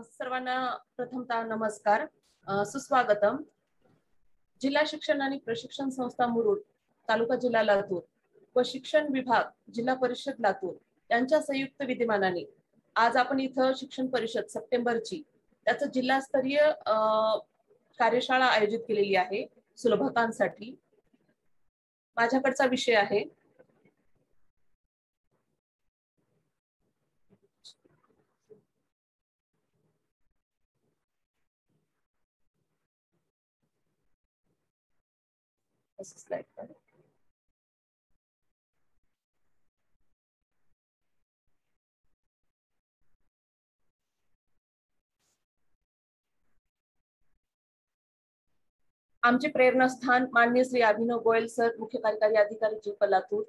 सर्वांना प्रथमतः नमस्कार, सुस्वागतम। जिल्हा शिक्षण आणि प्रशिक्षण संस्था मुरुड, तालुका जिल्हा लातूर व शिक्षण विभाग जिल्हा परिषद लातूर यांच्या संयुक्त विद्यमानाने आज आपण इथं शिक्षण परिषद सप्टेंबरची त्याचं जिल्हास्तरीय कार्यशाळा आयोजित केलेली आहे सुलभतांसाठी। माझ्याकडचा विषय आहे स्लाइड पर आमचे प्रेरणास्थान माननीय श्री अभिनव गोयल सर, मुख्य कार्यकारी अधिकारी जिल्हा लातूर।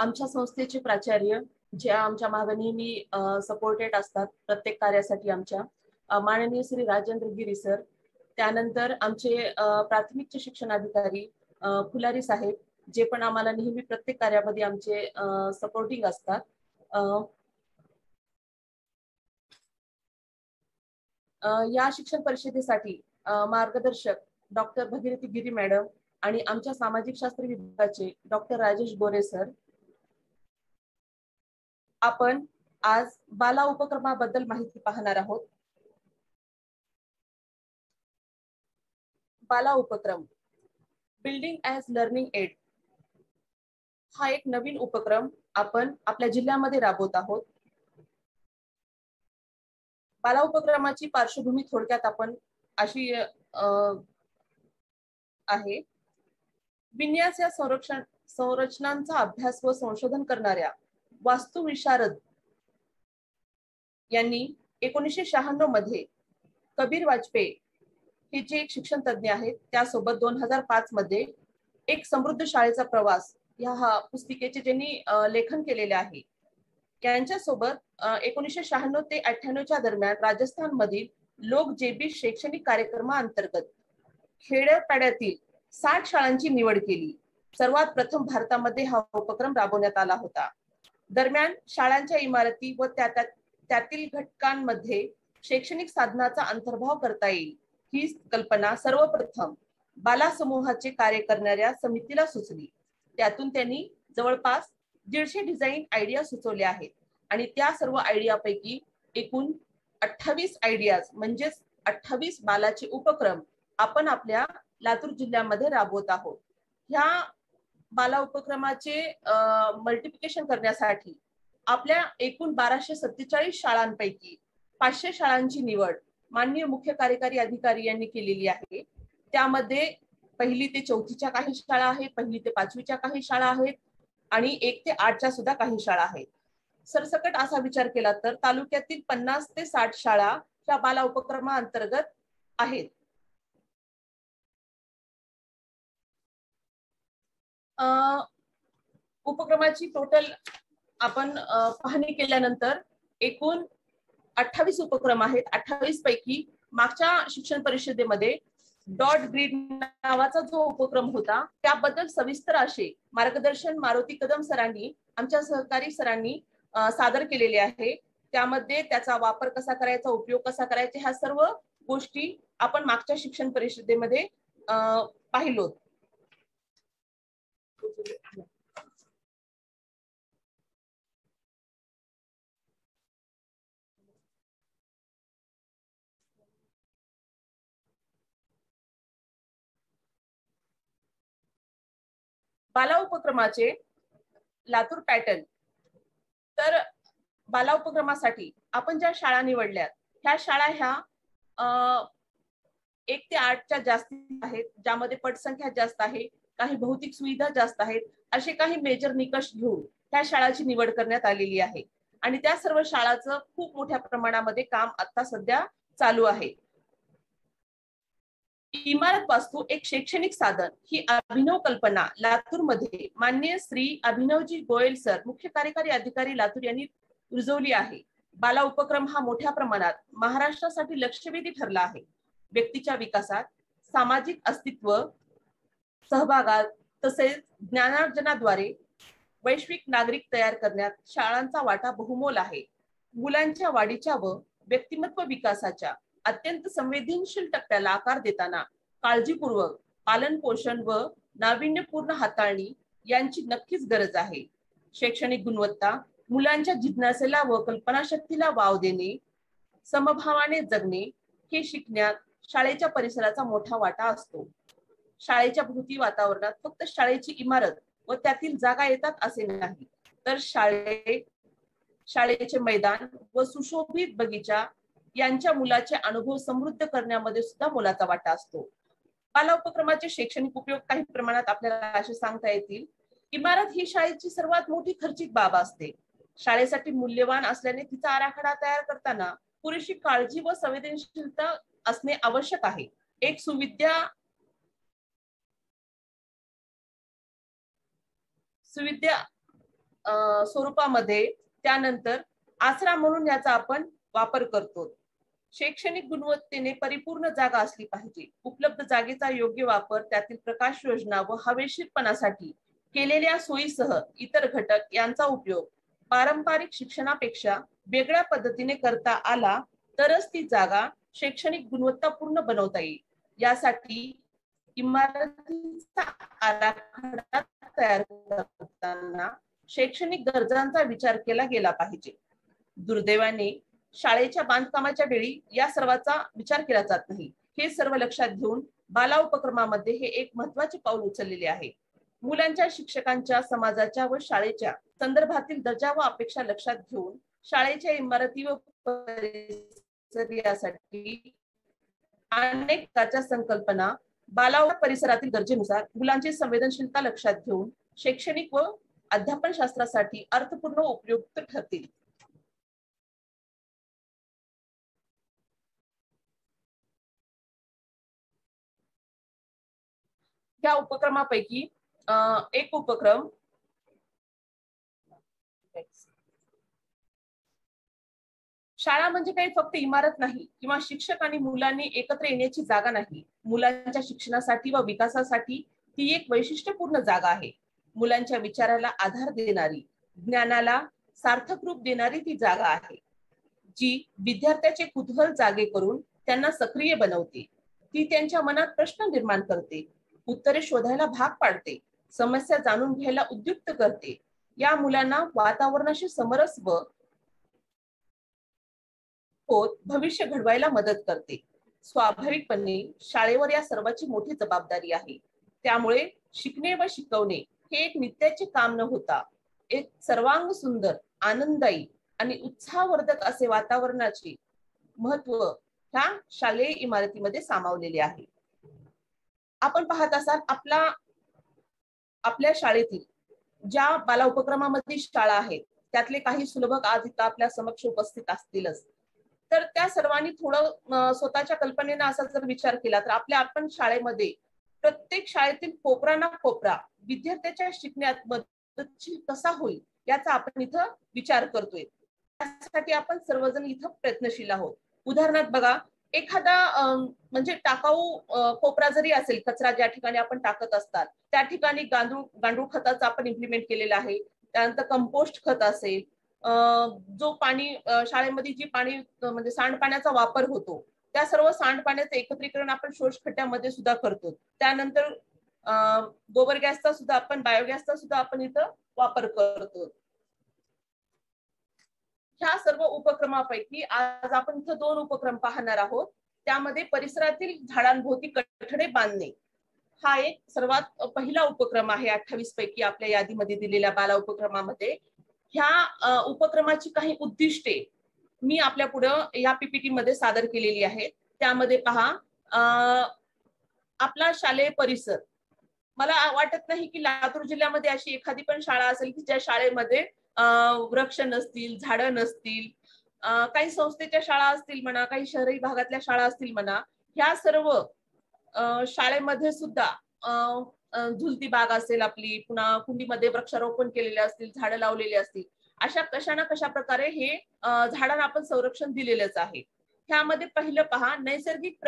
आमच्या संस्थेचे प्राचार्य जे आमच्या मागे नेहमी सपोर्टेड असतात प्रत्येक कार्यासाठी आमच्या माननीय श्री राजेंद्र गिरी सर। त्यानंतर आमचे प्राथमिकचे शिक्षणाधिकारी फुलारी साहेब, जे पण आम्हाला नेहमी प्रत्येक कार्यामध्ये आमचे सपोर्टिंग असतात। या शिक्षण परिषदेसाठी मार्गदर्शक डॉक्टर भगीरथी गिरी मॅडम आणि आमच्या सामाजिक शास्त्र विभागाचे डॉक्टर राजेश गोरे सर। आपण आज बाला उपक्रमाबद्दल माहिती पाहणार आहोत। बाला उपक्रम बिल्डिंग ॲज लर्निंग एड हा एक नवीन उपक्रम आपण आपल्या जिल्ह्यामध्ये राबवत आहोत। बाला उपक्रमाची पार्श्वभूमी थोडक्यात आपण अशी आहे। विन्यास या संरचनांचा अभ्यास व संशोधन करणाऱ्या वास्तुविशारद यांनी 1996 मध्ये कबीर वाजपेयी हे जे एक शिक्षण तज्ञ आहेत त्यासोबत 2005 मध्ये एक समृद्ध शाळेचा प्रवास या पुस्तिकेचे ज्यांनी लेखन केलेले आहे, यांच्यासोबत 1996 ते 98 दरम्यान राजस्थान मधील लोक जेबी शैक्षणिक कार्यक्रमाअंतर्गत खेड्यापाड्यातील 60 शाळांची निवड केली। सर्वात प्रथम भारतामध्ये हा उपक्रम राबवण्यात आला होता। दरम्यान शाळांच्या इमारती व त्यातील घटकांमध्ये शैक्षणिक साधनाचा अंतर्भाव करता येईल ही कल्पना सर्वप्रथम बाला समूहाचे कार्य करणाऱ्या समितीला सुचली। त्यातून त्यांनी जवळपास 150 डिझाईन आयडिया सुचवल्या आहेत आणि त्या सर्व आयडियापैकी एकूण 28 आयडियाज म्हणजेच 28 बालाचे उपक्रम आपण आपल्या लातूर जिल्ह्यामध्ये राबवत आहोत। ह्या बाला उपक्रमाचे मल्टिप्लिकेशन करण्यासाठी आपल्या एकूण 1247 शाळांपैकी 500 शाळांची निवड माननीय मुख्य कार्यकारी अधिकारी यांनी केलेली आहे। त्यामध्ये 1ली ते 4थीच्या काही शाळा आहेत, 1ली ते 5वीच्या काही शाळा आहेत आणि 1 ते 8च्या सुद्धा काही शाळा आहेत। सरसकट असा विचार केला तर तालुक्यातील 50 ते 60 शाळा या बाला उपक्रमाअंतर्गत आहेत। उपक्रमाची टोटल आपण पाहणी केल्यानंतर एकूण 28 उपक्रम आहेत। 28 पैकी मागच्या शिक्षण परिषदेमध्ये डॉट ग्रीड नावाचा जो उपक्रम होता त्याबद्दल सविस्तर असे मार्गदर्शन मारुती कदम सरांनी आमच्या सहकारी सरांनी सादर केलेले आहे। त्यामध्ये त्याचा वापर कसा करायचा, उपयोग कसा करायचा, ह्या सर्व गोष्टी आपण मागच्या शिक्षण परिषदेमध्ये पाहिलो। बाला उपक्रमाचे लातूर पॅटर्न। तर बाला उपक्रमासाठी आपण ज्या शाळा निवडल्यात ह्या शाळा ह्या 1 ते 8च्या जास्ती आहेत, ज्यामध्ये पटसंख्या जास्त आहे, काही भौतिक सुविधा जास्त आहेत, असे काही मेजर निकष घेऊन त्या शाळाची निवड करण्यात आलेली आहे आणि त्या सर्व शाळांचं खूप मोठ्या प्रमाणामध्ये काम आता सध्या चालू आहे। इमारत वास्तू एक शैक्षणिक साधन ही अभिनव कल्पना लातूरमध्ये माननीय श्री अभिनवजी गोयल सर, मुख्य कार्यकारी अधिकारी लातूर यांनी रुजवली आहे। बाला उपक्रम हा मोठ्या प्रमाणात महाराष्ट्रासाठी लक्षवेधी ठरला आहे। व्यक्तीच्या विकासात, सामाजिक अस्तित्व, सहभागात तसेच ज्ञानार्जनाद्वारे वैश्विक नागरिक तयार करण्यात शाळांचा वाटा बहुमोल आहे। मुलांच्या वाढीच्या व व्यक्तिमत्व विकासाच्या अत्यंत संवेदनशील टप्प्याला आकार देताना काळजीपूर्वक पालन पोषण व नाविन्यपूर्ण हाताळणी यांची नक्कीच गरज आहे. शैक्षणिक गुणवत्ता, मुलांच्या जिज्ञासेला व कल्पनाशक्तीला वाव देणे, समभावाने जगणे हे शिकण्यात शाळेच्या परिसराचा मोठा वाटा असतो. शाळेच्या भोवती वातावरणात फक्त शाळेची इमारत व त्यातील जागा येतात असे नाही, तर शाळेचे मैदान व सुशोभित बगीचा यांच्या मुलाचे अनुभव समृद्ध करण्यामध्ये सुद्धा मोलाचा वाटा असतो. बाला उपक्रमाचे शैक्षणिक उपयोग काही प्रमाणात आपल्याला असे सांगता येतील. इमारत ही शाळेची सर्वात मोठी खर्चिक बाब असते. शाळेसाठी मूल्यवान असल्याने तिचा आराखडा तयार करताना पुरेशी काळजी व संवेदनशीलता असणे आवश्यक आहे. एक सुविद्या स्वरूपामध्ये त्यानंतर आसरा म्हणून याचा आपण वापर करतो. शैक्षणिक गुणवत्तेने परिपूर्ण जागा असली पाहिजे. उपलब्ध जागेचा योग्य वापर, त्यातील प्रकाश योजना व हवेशीरपणासाठी केलेल्या सोयीसह इतर घटक यांचा उपयोग पारंपरिक शिक्षणापेक्षा वेगळ्या पद्धतीने करता आला तरच ती जागा शैक्षणिक गुणवत्तापूर्ण बनवता येईल. यासाठी इमारतीचा आराखडा तयार करताना शैक्षणिक गरजांचा विचार केला गेला पाहिजे. दुर्दैवाने शाळेच्या बांधकामाच्या वेळी या सर्वाचा विचार केला जात नाही. हे सर्व लक्षात घेऊन बाला उपक्रमामध्ये हे एक महत्त्वाचे पाऊल उचललेले आहे. मुलांच्या, शिक्षकांच्या, समाजाच्या व शाळेच्या संदर्भातील दर्जा व अपेक्षा लक्षात घेऊन शाळेच्या इमारती व परिसरासाठी अनेक प्रकारच्या संकल्पना बाला परिसरातील गरजेनुसार मुलांची संवेदनशीलता लक्षात घेऊन शैक्षणिक व अध्यापन शास्त्रासाठी अर्थपूर्ण उपयुक्त ठरतील. या उपक्रमापैकी एक उपक्रम शाळा म्हणजे काही फक्त इमारत नाही किंवा शिक्षक आणि मुलांनी एकत्र येण्याची जागा नाही. मुलांच्या शिक्षणासाठी व विकासासाठी ती एक वैशिष्ट्यपूर्ण जागा आहे. मुलांच्या विचाराला आधार देणारी, ज्ञानाला सार्थक रूप देणारी ती जागा आहे, जी विद्यार्थ्याचे कुतूहल जागे करून त्यांना सक्रिय बनवते. ती त्यांच्या मनात प्रश्न निर्माण करते, उत्तरे शोधायला भाग पाडते, समस्या जाणून घ्यायला उद्युक्त करते. या मुलांना वातावरणाशी समरस होत भविष्य घडवायला मदत करते. स्वाभाविकपणे शाळेवर या सर्वाची मोठी जबाबदारी आहे. त्यामुळे शिकणे व शिकवणे हे एक नित्याचे काम न होता एक सर्वांग सुंदर, आनंददायी आणि उत्साहवर्धक असे वातावरणाचे महत्व ह्या शालेय इमारतीमध्ये सामावलेले आहे. आपण पाहत असाल आपल्या शाळेतील ज्या बाला उपक्रमामध्ये शाळा आहेत त्यातले काही सुलभक आज इथं आपल्या समक्ष उपस्थित असतीलच. तर त्या सर्वांनी थोडं स्वतःच्या कल्पनेनं असा जर विचार केला तर आपण शाळेमध्ये प्रत्येक शाळेतील कोपरा ना कोपरा विद्यार्थ्याच्या शिकण्यात मदतशील कसा होईल याचा आपण इथं विचार करतोय. त्यासाठी आपण सर्वजण इथं प्रयत्नशील आहोत. उदाहरणार्थ बघा, एखादा म्हणजे टाकाऊ कोपरा जरी असेल, कचरा ज्या ठिकाणी आपण टाकत असतात त्या ठिकाणी गांडूळ खताचं आपण इम्प्लिमेंट केलेलं आहे. त्यानंतर कंपोस्ट खत असेल, जो पाणी शाळेमध्ये जी पाणी म्हणजे सांडपाण्याचा वापर होतो त्या सर्व सांडपाण्याचं एकत्रीकरण आपण शोषखड्ड्यामध्ये सुद्धा करतो. त्यानंतर गोबर गॅसचा सुद्धा आपण, बायोगॅसचा सुद्धा आपण इथं वापर करतो. ह्या सर्व उपक्रमापैकी आज आपण इथं 2 उपक्रम पाहणार आहोत. त्यामध्ये परिसरातील झाडांभोवती कठडे बांधणे हा एक सर्वात पहिला उपक्रम आहे 28 पैकी आपल्या यादीमध्ये दिलेल्या बाला उपक्रमामध्ये. ह्या उपक्रमाची काही उद्दिष्टे मी आपल्या पुढं या पीपीटी मध्ये सादर केलेली आहेत. त्यामध्ये पहा, आपला शालेय परिसर, मला वाटत नाही की लातूर जिल्ह्यामध्ये अशी एखादी पण शाळा असेल की ज्या शाळेमध्ये वृक्ष नसतील, झाडं नसतील. काही संस्थेच्या शाळा असतील म्हणा, काही शहरी भागातल्या शाळा असतील म्हणा, ह्या सर्व शाळेमध्ये सुद्धा झुलती बाग असेल आपली, पुन्हा कुंडीमध्ये वृक्षारोपण केलेले असतील, झाडं लावलेली असतील. अशा कशा ना कशा प्रकारे हे झाडांना आपण संरक्षण दिलेलंच आहे. ह्यामध्ये पहिलं पहा, नैसर्गिक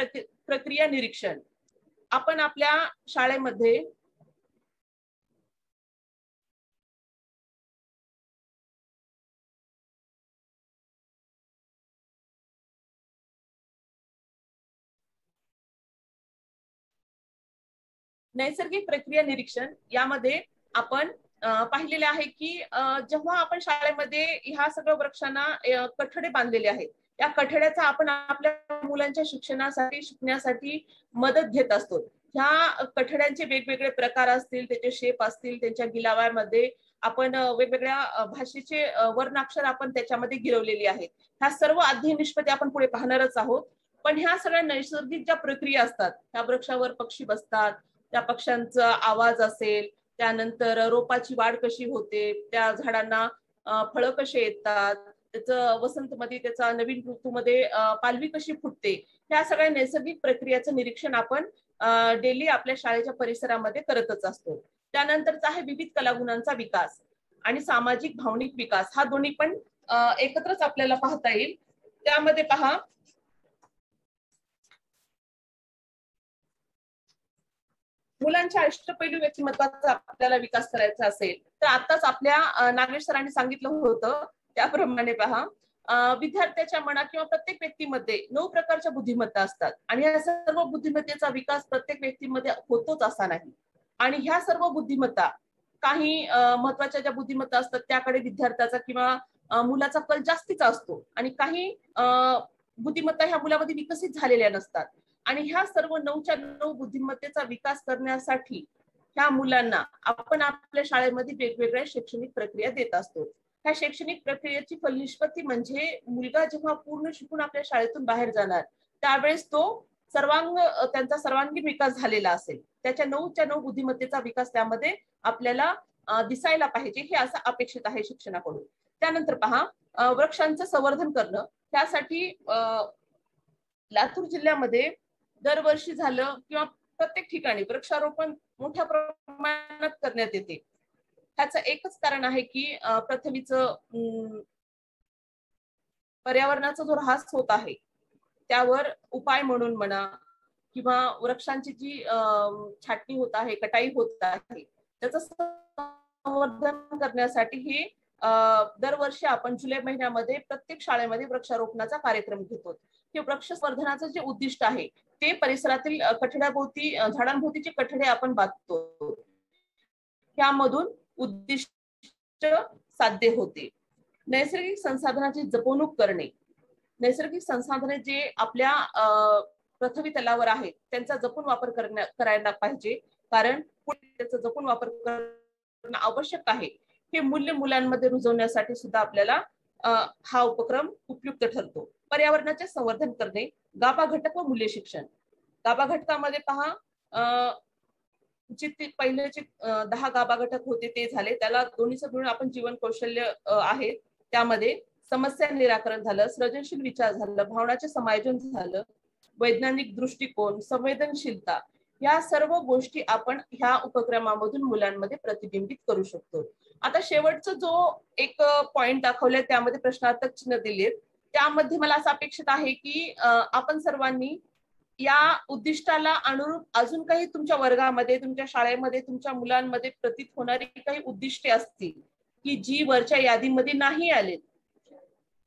प्रक्रिया निरीक्षण. आपण आपल्या शाळेमध्ये नैसर्गिक प्रक्रिया निरीक्षण यामध्ये आपण पाहिलेले आहे की जेव्हा आपण शाळेमध्ये ह्या सगळ्या वृक्षांना कठडे बांधलेले आहेत, त्या कठड्याचा आपण आपल्या मुलांच्या शिक्षणासाठी शिकण्यासाठी मदत घेत असतो. ह्या कठड्यांचे वेगवेगळे प्रकार असतील, त्याचे शेप असतील, त्यांच्या गिलाव्यामध्ये आपण वेगवेगळ्या भाषेचे वर्णाक्षर आपण त्याच्यामध्ये गिरवलेली आहेत. ह्या सर्व अध्ययन निष्पत्ती आपण पुढे पाहणारच आहोत. पण ह्या सगळ्या नैसर्गिक ज्या प्रक्रिया असतात, त्या वृक्षावर पक्षी बसतात, त्या पक्ष्यांचा आवाज असेल, त्यानंतर रोपाची वाढ कशी होते, त्या झाडांना फळं कशी येतात, त्याचं वसंतमध्ये त्याचा नवीन ऋतूमध्ये पालवी कशी फुटते, ह्या सगळ्या नैसर्गिक प्रक्रियेचं निरीक्षण आपण डेली आपल्या शाळेच्या परिसरामध्ये करतच असतो. त्यानंतरचा आहे विविध कलागुणांचा विकास आणि सामाजिक भावनिक विकास, हा दोन्ही पण एकत्रच आपल्याला पाहता येईल. त्यामध्ये पहा, मुलांच्या अष्टपैलू व्यक्तिमत्वाचा आपल्याला विकास करायचा असेल तर आताच आपल्या नागेश सरांनी सांगितलं होतं त्याप्रमाणे पहा, विद्यार्थ्याच्या मनात किंवा प्रत्येक व्यक्तीमध्ये 9 प्रकारच्या बुद्धिमत्ता असतात आणि या सर्व बुद्धिमत्तेचा विकास प्रत्येक व्यक्तीमध्ये होतोच असा नाही. आणि ह्या सर्व बुद्धिमत्ता काही महत्वाच्या ज्या बुद्धिमत्ता असतात त्याकडे विद्यार्थ्याचा किंवा मुलाचा कल जास्तीचा असतो आणि काही बुद्धिमत्ता ह्या मुलामध्ये विकसित झालेल्या नसतात. आणि ह्या सर्व 9च्या 9 बुद्धिमत्तेचा विकास करण्यासाठी ह्या मुलांना आपण आपल्या शाळेमध्ये वेगवेगळ्या शैक्षणिक प्रक्रिया देत असतो. ह्या शैक्षणिक प्रक्रियेची फलनिष्पत्ती म्हणजे मुलगा जेव्हा पूर्ण शिकून आपल्या शाळेतून बाहेर जाणार त्यावेळेस तो त्यांचा सर्वांगीण विकास झालेला असेल. त्याच्या 9च्या 9 बुद्धिमत्तेचा विकास त्यामध्ये आपल्याला दिसायला पाहिजे, हे असं अपेक्षित आहे शिक्षणाकडून. त्यानंतर पहा, वृक्षांचं संवर्धन करणं, त्यासाठी लातूर जिल्ह्यामध्ये दरवर्षी झालं किंवा प्रत्येक ठिकाणी वृक्षारोपण मोठ्या प्रमाणात करण्यात येते. ह्याचं एकच कारण आहे की पृथ्वीचं पर्यावरणाचा जो ऱ्हास होत आहे त्यावर उपाय म्हणून म्हणा किंवा वृक्षांची जी छाटणी होत आहे, कटाई होत आहे, त्याचं संवर्धन करण्यासाठी हे दरवर्षी आपण जुलै महिन्यामध्ये प्रत्येक शाळेमध्ये वृक्षारोपणाचा कार्यक्रम घेतो. हे वृक्ष संवर्धनाचं जे उद्दिष्ट आहे ते परिसरातील कठड्याभोवती झाडांभोवतीचे कठडे आपण बांधतो, त्यामधून उद्दिष्ट साध्य होते. नैसर्गिक संसाधनाची जपवणूक करणे, नैसर्गिक संसाधने जे आपल्या पृथ्वी तलावर आहेत त्यांचा जपून वापर करायला पाहिजे, कारण त्याचा जपून वापर करणं आवश्यक आहे. हे मूल्य मुलांमध्ये रुजवण्यासाठी सुद्धा आपल्याला हा उपक्रम उपयुक्त ठरतो. पर्यावरणाचे संवर्धन करणे, गाभा घटक व मूल्य शिक्षण. गाभा घटकामध्ये पहा, जे पहिले जे 10 गाभा घटक होते ते झाले, त्याला दोन्हीचं मिळून आपण जीवन कौशल्य आहे, त्यामध्ये समस्या निराकरण झालं, सृजनशील विचार झालं, भावनाचे समायोजन झालं, वैज्ञानिक दृष्टिकोन, संवेदनशीलता, या सर्व गोष्टी आपण ह्या उपक्रमामधून मुलांमध्ये प्रतिबिंबित करू शकतो. आता शेवटचा जो एक पॉइंट दाखवलाय त्यामध्ये प्रश्नार्थक चिन्ह दिलेत, त्यामध्ये मला असं अपेक्षित आहे की आपण सर्वांनी या उद्दिष्टाला अनुरूप अजून काही तुमच्या वर्गामध्ये, तुमच्या शाळेमध्ये, तुमच्या मुलांमध्ये प्रतीत होणारी काही उद्दिष्टे असतील की जी वरच्या यादीमध्ये नाही आले,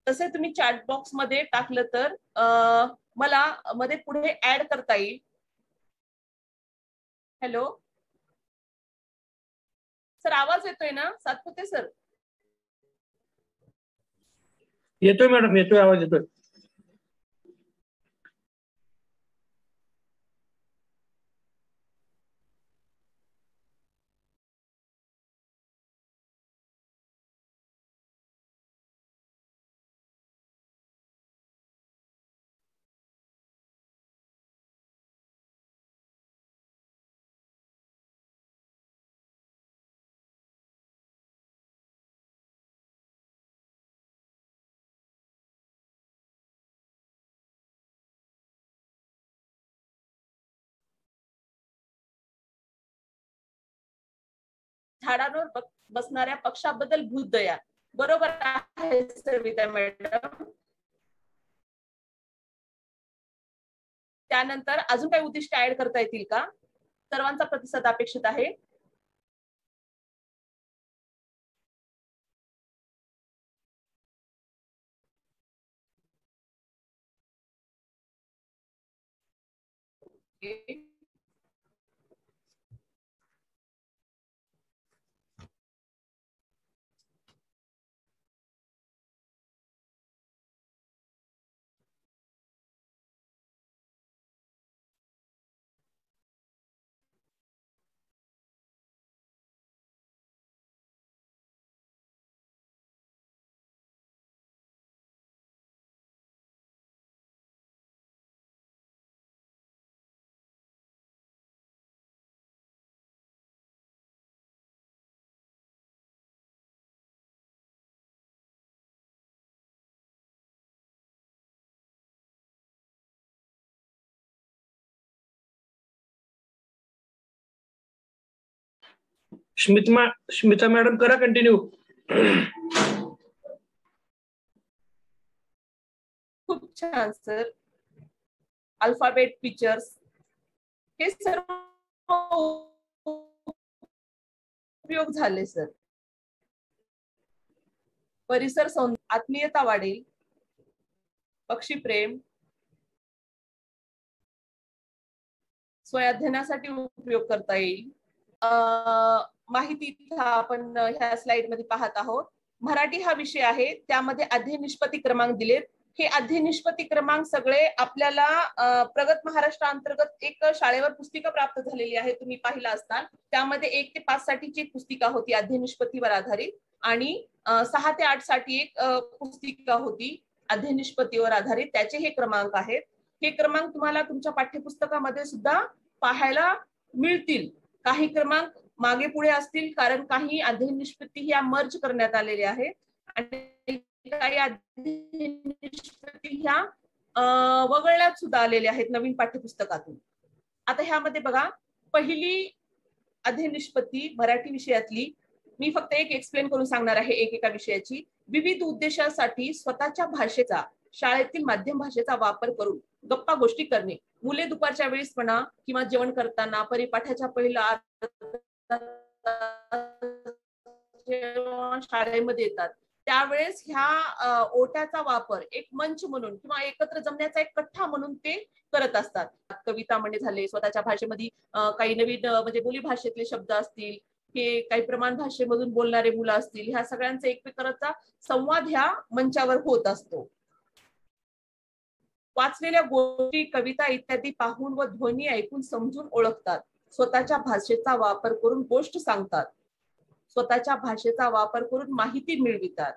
तसे तुम्ही चॅट बॉक्स मध्ये टाकलं तर मला मध्ये पुढे ऍड करता येईल. हॅलो सर, आवाज येतोय ना? सातपुते सर येतोय मॅडम, येतोय, आवाज येतोय. झाडांवर बसणाऱ्या पक्षाबद्दल भूतदया, बरोबर आहे सविता मॅडम. त्यानंतर अजून काही उद्दिष्ट ऍड करता येतील का? सर्वांचा प्रतिसाद अपेक्षित आहे. स्मिता मॅडम करा कंटिन्यू. खूप छान सर. अल्फाबेट फीचर्स हे सर्व उपयोग झाले सर. परिसर आत्मीयता वाढेल, पक्षीप्रेम, स्वयंअध्ययनासाठी उपयोग करता येईल. माहिती आपण ह्या स्लाइड मध्ये पाहत आहोत. मराठी हा विषय आहे, त्यामध्ये अध्ययन निष्पत्ती क्रमांक दिलेत. हे अध्ययन निष्पत्ती क्रमांक सगळे आपल्याला प्रगत महाराष्ट्र अंतर्गत एक शाळेवर पुस्तिका प्राप्त झालेली आहे, तुम्ही पाहिला असताल. त्यामध्ये 1 ते 5 साठीची एक पुस्तिका होती अध्ययन निष्पत्तीवर आधारित, आणि 6 ते 8 साठी एक पुस्तिका होती अध्ययन निष्पत्तीवर आधारित. त्याचे हे क्रमांक आहेत. हे क्रमांक तुम्हाला तुमच्या पाठ्यपुस्तकामध्ये सुद्धा पाहायला मिळतील. काही क्रमांक मागे पुढे असतील, कारण काही अध्ययन निष्पत्ती ह्या मर्ज करण्यात आलेल्या आहेत आणि काही अध्ययन निष्पत्ती ह्या वगळण्यात सुद्धा आलेल्या आहेत नवीन पाठ्यपुस्तकातून. आता ह्यामध्ये बघा, पहिली अध्ययन निष्पत्ती मराठी विषयातली, मी फक्त एक एक्सप्लेन करून सांगणार आहे एकेका विषयाची. विविध उद्देशासाठी स्वतःच्या भाषेचा, शाळेतील माध्यम भाषेचा वापर करून गप्पा गोष्टी करणे. मुले दुपारच्या वेळेस म्हणा किंवा जेवण करताना, परिपाठाच्या पहिला शाळेमध्ये येतात त्यावेळेस ह्या ओट्याचा वापर एक मंच म्हणून किंवा एकत्र जमण्याचा एक कट्टा म्हणून ते करत असतात. कविता म्हणे झाले, स्वतःच्या भाषेमध्ये काही नवीन म्हणजे बोली भाषेतले शब्द असतील, हे काही प्रमाण भाषेमधून बोलणारे मुलं असतील, ह्या सगळ्यांचा एकमेकांचा संवाद ह्या मंचावर होत असतो. वाचलेल्या गोष्टी, कविता इत्यादी पाहून व ध्वनी ऐकून समजून ओळखतात. स्वतःच्या भाषेचा वापर करून गोष्ट सांगतात. स्वतःच्या भाषेचा वापर करून माहिती मिळवितात.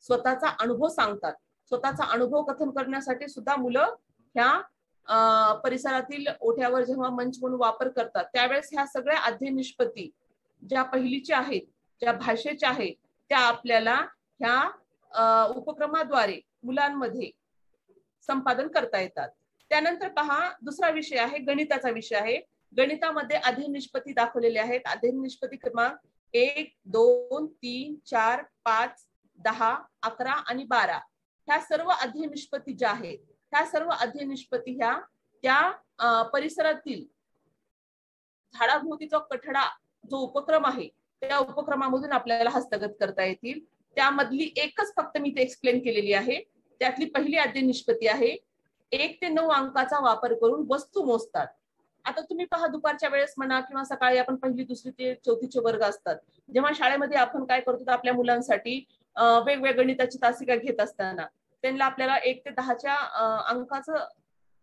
स्वतःचा अनुभव सांगतात. स्वतःचा अनुभव कथन करण्यासाठी सुद्धा मुलं ह्या परिसरातील ओठ्यावर जेव्हा मंच म्हणून वापर करतात, त्यावेळेस ह्या सगळ्या अध्ययन निष्पत्ती ज्या पहिलीच्या आहेत, ज्या भाषेच्या आहेत, त्या आपल्याला ह्या उपक्रमाद्वारे मुलांमध्ये संपादन करता येतात. त्यानंतर पहा, दुसरा विषय आहे गणिताचा विषय आहे. गणितामध्ये अध्ययन निष्पत्ती दाखवलेले आहेत. अध्ययन निष्पत्ती क्रमांक 1, 2, 3, 4, 5, 10, 11 आणि 12 ह्या सर्व अध्ययन निष्पत्ती ज्या आहेत, ह्या सर्व अध्ययन निष्पत्ती ह्या त्या परिसरातील झाडाभोवतीचा कठडा जो उपक्रम आहे, त्या उपक्रमामधून आपल्याला हस्तगत करता येतील. त्यामधली एकच फक्त मी ते एक्सप्लेन केलेली आहे. त्यातली पहिली अध्ययन निष्पत्ती आहे 1 ते 9 अंकाचा वापर करून वस्तू मोजतात. आता तुम्ही पहा, दुपारच्या वेळेस म्हणा किंवा सकाळी आपण 1ली, 2री ते 4थीचे वर्ग असतात, जेव्हा शाळेमध्ये आपण काय करतो, आपल्या मुलांसाठी वेगवेगळ्या गणिताची तासिका घेत असताना त्यांना आपल्याला 1 ते 10च्या अंकाचं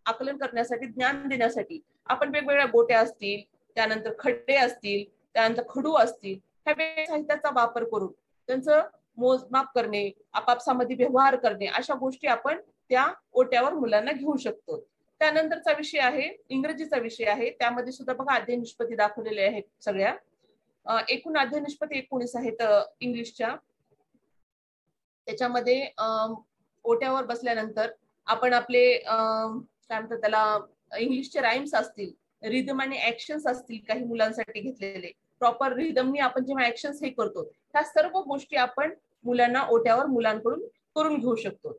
आकलन करण्यासाठी, ज्ञान देण्यासाठी आपण वेगवेगळ्या गोट्या असतील, त्यानंतर खड्डे असतील, त्यानंतर खडू असतील, ह्या वेगवेगळ्या साहित्याचा वापर करून त्यांचं मोजमाप करणे, आपापसामध्ये व्यवहार करणे, अशा गोष्टी आपण त्या ओट्यावर मुलांना घेऊ शकतो. त्यानंतरचा विषय आहे इंग्रजीचा विषय आहे. त्यामध्ये सुद्धा बघा अध्ययन निष्पत्ती दाखवलेल्या आहेत सगळ्या. एकूण अध्ययन निष्पत्ती 19 आहेत इंग्लिशच्या. त्याच्यामध्ये ओट्यावर बसल्यानंतर आपण आपले काय म्हणतात त्याला, इंग्लिशचे राईम्स असतील, रिदम आणि ऍक्शन्स असतील काही मुलांसाठी घेतलेले, प्रॉपर रिदमनी आपण जेव्हा ऍक्शन्स हे करतो, त्या सर्व गोष्टी आपण मुलांना ओट्यावर मुलांकडून करून घेऊ शकतो.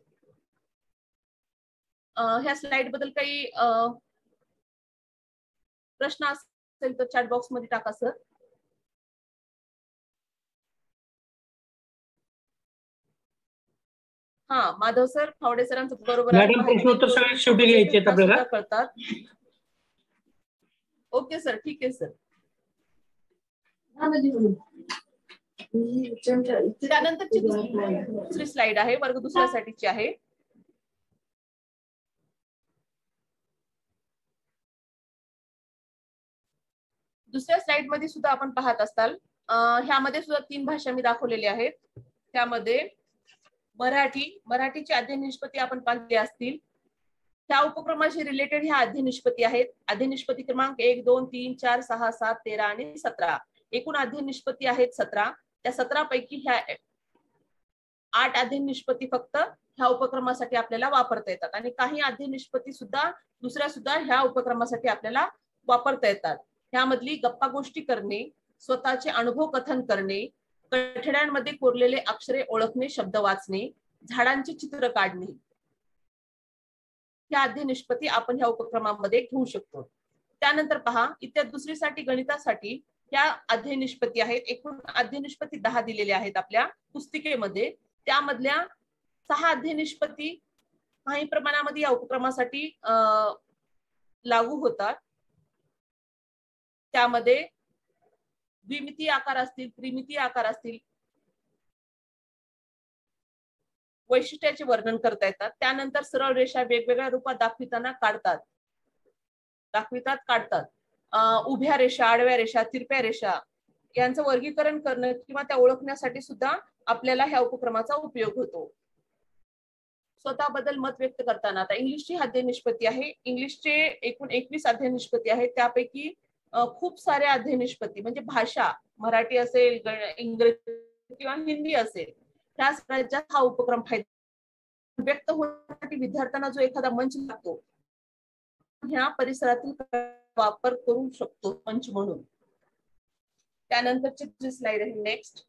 ह्या स्लाइड बद्दल काही प्रश्न असेल तर चॅट बॉक्स मध्ये टाका सर. हा, माधव सर, फावडे सरांचं बरोबर आहे. प्रश्नोत्तर सगळे शेवटी घ्यायचे आहेत आपल्याला, कळतात. ओके सर, ठीक आहे सर. त्यानंतरची दुसरी स्लाइड आहे, वर्ग दुसऱ्यासाठीची आहे. दुसऱ्या स्लाइड मध्ये सुद्धा आपण पाहत असताल, ह्यामध्ये सुद्धा 3 भाषा मी दाखवलेल्या आहेत. त्यामध्ये मराठीची अध्ययन निष्पत्ती आपण पाहिली असतील. त्या उपक्रमाशी रिलेटेड ह्या अध्ययन निष्पत्ती आहेत. अध्ययन निष्पत्ती क्रमांक 1, 2, 3, 4, 6, 7, 13 आणि 17. एकूण अध्ययन निष्पत्ती आहेत 17. त्या 17 पैकी ह्या 8 अध्ययन निष्पत्ती फक्त ह्या उपक्रमासाठी आपल्याला वापरता येतात, आणि काही अध्ययन निष्पत्ती सुद्धा दुसऱ्या सुद्धा ह्या उपक्रमासाठी आपल्याला वापरता येतात. ह्यामधली गप्पा गोष्टी करणे, स्वतःचे अनुभव कथन करणे, कठड्यांमध्ये कोरलेले अक्षरे ओळखणे, शब्द वाचणे, झाडांचे चित्र काढणे, ह्या अध्ययन निष्पत्ती आपण ह्या उपक्रमामध्ये घेऊ शकतो. त्यानंतर पहा, इत्या दुसरीसाठी गणितासाठी या अध्ययन निष्पत्ती आहेत. एकूण अध्ययन निष्पत्ती 10 दिलेल्या आहेत आपल्या पुस्तिकेमध्ये. त्यामधल्या 6 अध्ययन निष्पत्ती काही प्रमाणामध्ये या उपक्रमासाठी लागू होतात. त्यामध्ये द्विमितीय आकार असतील, त्रिमितीय आकार असतील, वैशिष्ट्याचे वर्णन करता येतात. त्यानंतर सरळ रेषा वेगवेगळ्या रूपात काढतात. उभ्या रेषा, आडव्या रेषा, तिरप्या रेषा यांचं वर्गीकरण करणं किंवा त्या ओळखण्यासाठी सुद्धा आपल्याला ह्या उपक्रमाचा उपयोग होतो. स्वतःबद्दल मत व्यक्त करताना आता इंग्लिशची अध्ययन निष्पत्ती आहे. इंग्लिशचे एकूण 21 अध्ययन निष्पत्ती आहेत. त्यापैकी खूप साऱ्या अध्ययन निष्पत्ती म्हणजे भाषा, मराठी असेल, इंग्रजी किंवा हिंदी असेल, त्या सगळ्यात हा उपक्रम फायदा व्यक्त होण्यासाठी विद्यार्थ्यांना जो एखादा मंच लागतो, ह्या परिसरातील वापर करू शकतो मंच म्हणून. त्यानंतरची जी स्लाइड आहे नेक्स्ट,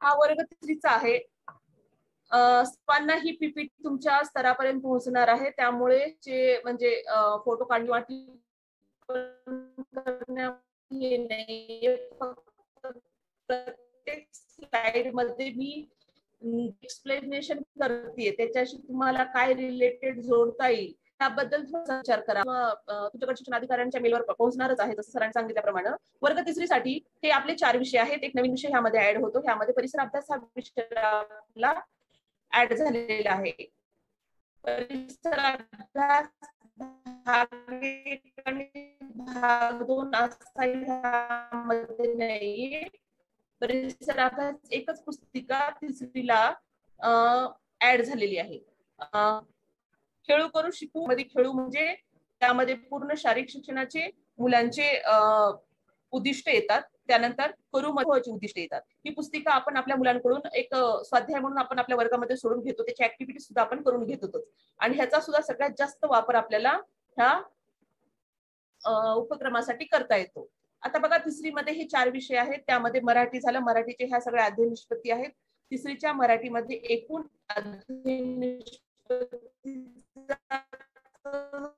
हा वर्ग 3चा आहे. सर्वांना ही पीपीटी तुमच्या स्तरापर्यंत पोहोचणार आहे. त्यामुळे जे म्हणजे फोटो काढणे प्रत्येक स्लाइड मध्ये मी एक्सप्लेनेशन करते, त्याच्याशी तुम्हाला काय रिलेटेड जोडता येईल त्याबद्दल विचार करा. तुमच्याकडे शिक्षण अधिकाऱ्यांच्या मेलवर पोहोचणारच आहे, जसं सरांनी सांगितल्याप्रमाणे. वर्ग 3साठी हे आपले 4 विषय आहेत. एक नवीन विषय ह्यामध्ये ऍड होतो. ह्यामध्ये परिसर अभ्यास हा विषय ऍड झालेला आहे. परिसर अभ्यास भाग 1 आणि भाग 2 असा ह्यामध्ये नाहीये. परिसर अभ्यास एकच पुस्तिका 3रीला ऍड झालेली आहे. खेळू करू शिकू मध्ये खेळू म्हणजे त्यामध्ये पूर्ण शारीरिक शिक्षणाचे मुलांचे उद्दिष्ट येतात. त्यानंतर करू महत्वाची उद्दिष्ट येतात. ही पुस्तिका आपण आपल्या मुलांकडून एक स्वाध्याय म्हणून आपण आपल्या वर्गामध्ये सोडून घेतो. त्याची ऍक्टिव्हिटी सुद्धा आपण करून घेतोच आणि ह्याचा सुद्धा सगळ्यात जास्त वापर आपल्याला ह्या उपक्रमासाठी करता येतो. आता बघा, 3रीमध्ये हे 4 विषय आहेत. त्यामध्ये मराठी झालं, मराठीचे ह्या सगळ्या अध्ययन निष्पत्ती आहेत. 3रीच्या मराठीमध्ये एकूण अध्ययन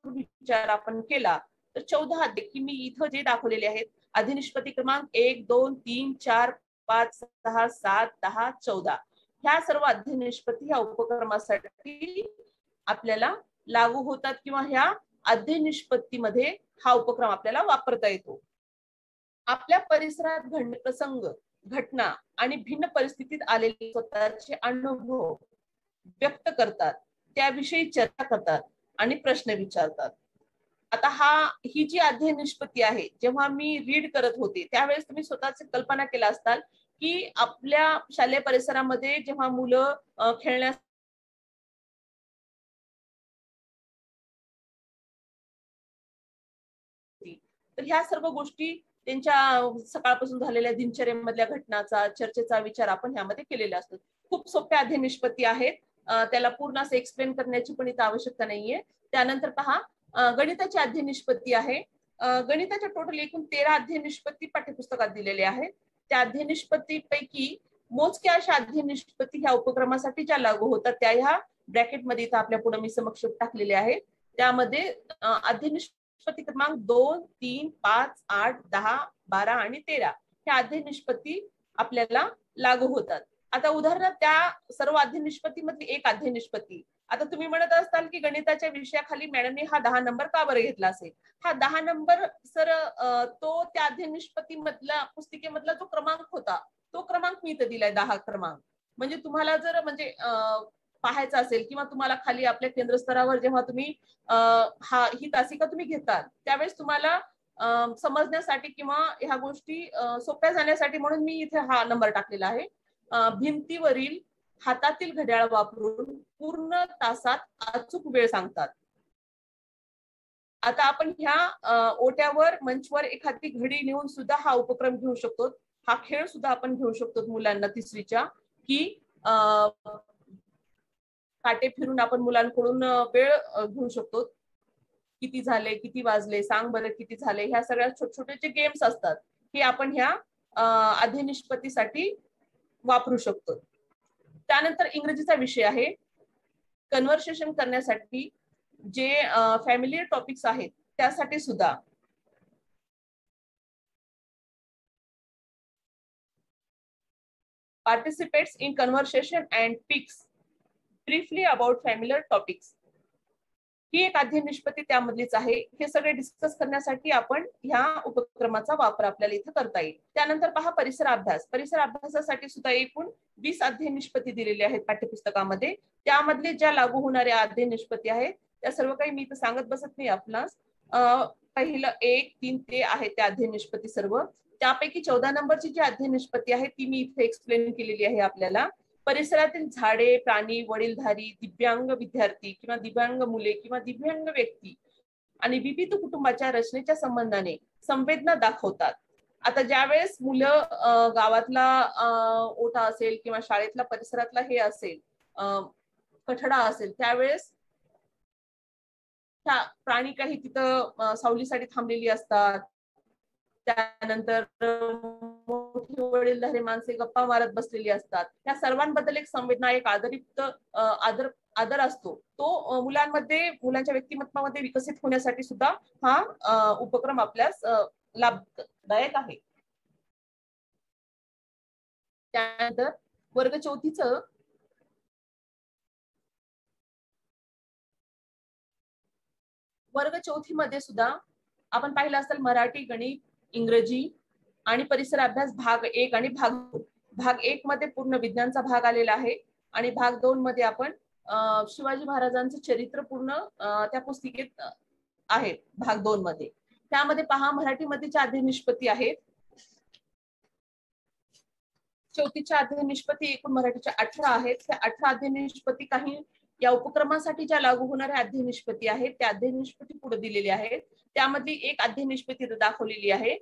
विचार आपण केला तर 14 अध्याय की मी इथं जे दाखवलेले आहेत, अध्ययन निष्पत्ती क्रमांक 1, 2, 3, 4, 5, 6, 7, 10, 14 ह्या सर्व अध्ययन निष्पत्ती ह्या उपक्रमासाठी आपल्याला लागू होतात किंवा ह्या अध्ययन निष्पत्तीमध्ये हा उपक्रम आपल्याला वापरता येतो. आपल्या परिसरात घडणे प्रसंग, घटना आणि भिन्न परिस्थितीत आलेले स्वतःचे अनुभव व्यक्त करतात, त्याविषयी चर्चा करतात आणि प्रश्न विचारतात. आता ही जी अध्ययन निष्पत्ती आहे, जेव्हा मी रीड करत होते त्यावेळेस तुम्ही स्वतःची कल्पना केला असताल की आपल्या शालेय परिसरामध्ये जेव्हा मुलं खेळण्यास तर ह्या सर्व गोष्टी त्यांच्या सकाळपासून झालेल्या दिनचर्येमधल्या घटनाचा, चर्चेचा विचार आपण ह्यामध्ये केलेला असतो. खूप सोप्या अध्ययन निष्पत्ती आहेत. त्याला पूर्ण असं एक्सप्लेन करण्याची पण इथं आवश्यकता नाहीये. त्यानंतर पहा, गणिताची अध्ययन निष्पत्ती आहे. गणिताच्या टोटल एकूण 13 अध्ययन निष्पत्ती पाठ्यपुस्तकात दिलेल्या आहेत. त्या अध्ययन निष्पत्तीपैकी मोजक्या अशा अध्ययन निष्पत्ती ह्या उपक्रमासाठी ज्या लागू होतात त्या ह्या ब्रॅकेटमध्ये इथं आपल्या पुढे मी समक्ष टाकलेले आहेत. त्यामध्ये अध्ययन निष्पत्ती क्रमांक 2, 3, 5, 8, 10, 12 आणि 13 ह्या अध्ययन निष्पत्ती आपल्याला लागू होतात. आता उदाहरणार्थ त्या सर्व अध्ययन निष्पत्तीमधली एक अध्ययन निष्पत्ती, आता तुम्ही म्हणत असताल की गणिताच्या विषयाखाली मॅडमने हा 10 नंबर का बरं घेतला असेल. हा 10 नंबर सर तो त्या अध्ययन निष्पत्तीमधला पुस्तिकेमधला जो क्रमांक होता तो क्रमांक मी इथं दिलाय, 10 क्रमांक. म्हणजे तुम्हाला जर म्हणजे पाहायचं असेल किंवा तुम्हाला खाली आपल्या केंद्रस्तरावर जेव्हा तुम्ही ही तासिका तुम्ही घेतात त्यावेळेस तुम्हाला समजण्यासाठी किंवा ह्या गोष्टी सोप्या जाण्यासाठी म्हणून मी इथे हा नंबर टाकलेला आहे. भिंतीवरील हातातील घड्याळ वापरून पूर्ण तासात अचूक वेळ सांगतात. आता आपण ह्या ओट्यावर मंचवर एखादी घडी नेऊन सुद्धा हा उपक्रम घेऊ शकतो. हा खेळ सुद्धा आपण घेऊ शकतो मुलांना 3रीच्या, की काटे फिरून आपण मुलांकडून वेळ घेऊ शकतो. किती झाले, किती वाजले, सांग बरं किती झाले, ह्या सगळ्या छोटे छोटे जे गेम्स असतात हे आपण ह्या आधी निष्पत्तीसाठी वापरू शकतो. त्यानंतर इंग्रजीचा विषय आहे. कन्व्हर्सेशन करण्यासाठी जे फॅमिलियर टॉपिक्स आहेत त्यासाठी सुद्धा पार्टिसिपेट्स इन कन्व्हर्सेशन अँड पिक्स ब्रीफली अबाउट फॅमिलियर टॉपिक्स ही एक आधी निष्पत्ती त्यामधलीच आहे. हे सगळे डिस्कस करण्यासाठी आपण ह्या उपक्रमाचा वापर आपल्याला इथे करता येईल. त्यानंतर पहा परिसर अभ्यास. परिसर अभ्यासासाठी सुद्धा एकूण 20 आधी निष्पत्ती दिलेली आहेत पाठ्यपुस्तकामध्ये. त्यामधले ज्या लागू होणाऱ्या आधी निष्पत्ती आहेत त्या सर्व काही मी इथं सांगत बसत नाही आपणास. पहिलं 1, 3 ते आहेत त्या आधी निष्पत्ती सर्व. त्यापैकी 14 नंबरची जी आधी निष्पत्ती आहे ती मी इथे एक्सप्लेन केलेली आहे आपल्याला. परिसरातील झाडे, प्राणी, वडीलधारी, दिव्यांग विद्यार्थी किंवा दिव्यांग मुले किंवा दिव्यांग व्यक्ती आणि विविध कुटुंबाच्या रचनेच्या संबंधाने संवेदना दाखवतात. आता ज्यावेळेस मुलं गावातला ओटा असेल किंवा शाळेतला परिसरातला हे असेल कठडा असेल त्यावेळेस प्राणी काही तिथं सावलीसाठी थांबलेली असतात. त्यानंतर मोठी वडीलधारी माणसे गप्पा मारत बसलेली असतात. त्या सर्वांबद्दल एक संवेदना, एक आदरयुक्त आदर असतो. तो मुलांमध्ये, मुलांच्या व्यक्तिमत्वामध्ये विकसित होण्यासाठी सुद्धा हा उपक्रम आपल्यास लाभदायक आहे. त्यानंतर वर्ग चौथीचं वर्ग चौथी मध्ये सुद्धा आपण पाहिलं असेल मराठी, गणित, इंग्रजी आणि परिसर अभ्यास भाग 1 आणि भाग 2. भाग 1 मध्ये पूर्ण विज्ञानचा भाग आलेला आहे आणि भाग 2 मध्ये आपण शिवाजी महाराजांचं चरित्र पूर्ण त्या पुस्तिकेत आहे भाग 2 मध्ये. त्यामध्ये पहा मराठीमध्ये ज्या आधी निष्पत्ती आहेत चौथीच्या आधी निष्पत्ती एकूण मराठीच्या 18 आहेत. त्या 18 आधी निष्पत्ती काही या उपक्रमासाठी ज्या लागू होणाऱ्या आधी निष्पत्ती आहेत त्या आधी निष्पत्ती पुढे दिलेली आहेत. त्यामधली एक आधी निष्पत्ती दाखवलेली आहे.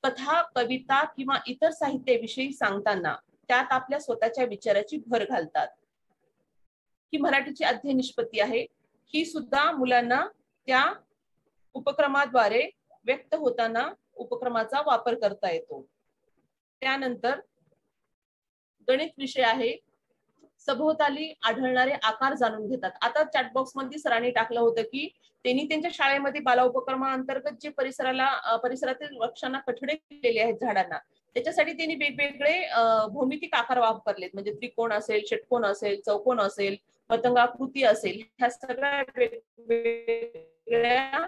कथा, कविता किंवा इतर साहित्याविषयी सांगताना त्यात आपल्या स्वतःच्या विचाराची भर घालतात. ही मराठीची आधी निष्पत्ती आहे. ही सुद्धा मुलांना त्या उपक्रमाद्वारे व्यक्त होताना उपक्रमाचा वापर करता येतो. त्यानंतर गणित विषय आहे. सभोवताली आढळणारे आकार जाणून घेतात. आता चॅटबॉक्स मध्ये सरांनी टाकलं होतं की त्यांनी त्यांच्या शाळेमध्ये बाला उपक्रमाअंतर्गत जे परिसरातील वृक्षांना कठडे केलेले आहेत झाडांना, त्याच्यासाठी त्यांनी वेगवेगळे भौमितिक आकार वापरलेत. म्हणजे त्रिकोण असेल, षटकोन असेल, चौकोन असेल, पतंगाकृती असेल, ह्या सगळ्या वेगवेगळ्या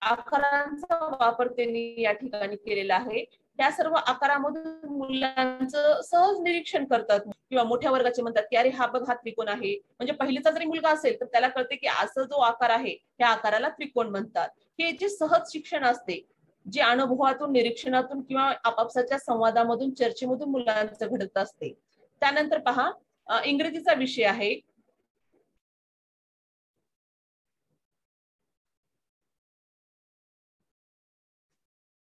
आकारांचा वापर त्यांनी या ठिकाणी केलेला आहे. त्या सर्व आकारामधून मुलांचं सहज निरीक्षण करतात किंवा मोठ्या वर्गाचे म्हणतात की अरे हा बघ हा त्रिकोण आहे. म्हणजे पहिलीचा जरी मुलगा असेल तर त्याला कळते की असं जो आकार आहे त्या आकाराला त्रिकोण म्हणतात. हे जे सहज शिक्षण असते, जे अनुभवातून, निरीक्षणातून किंवा आपापसाच्या संवादामधून, चर्चेमधून मुलांचं घडत असते. त्यानंतर पहा इंग्रजीचा विषय आहे.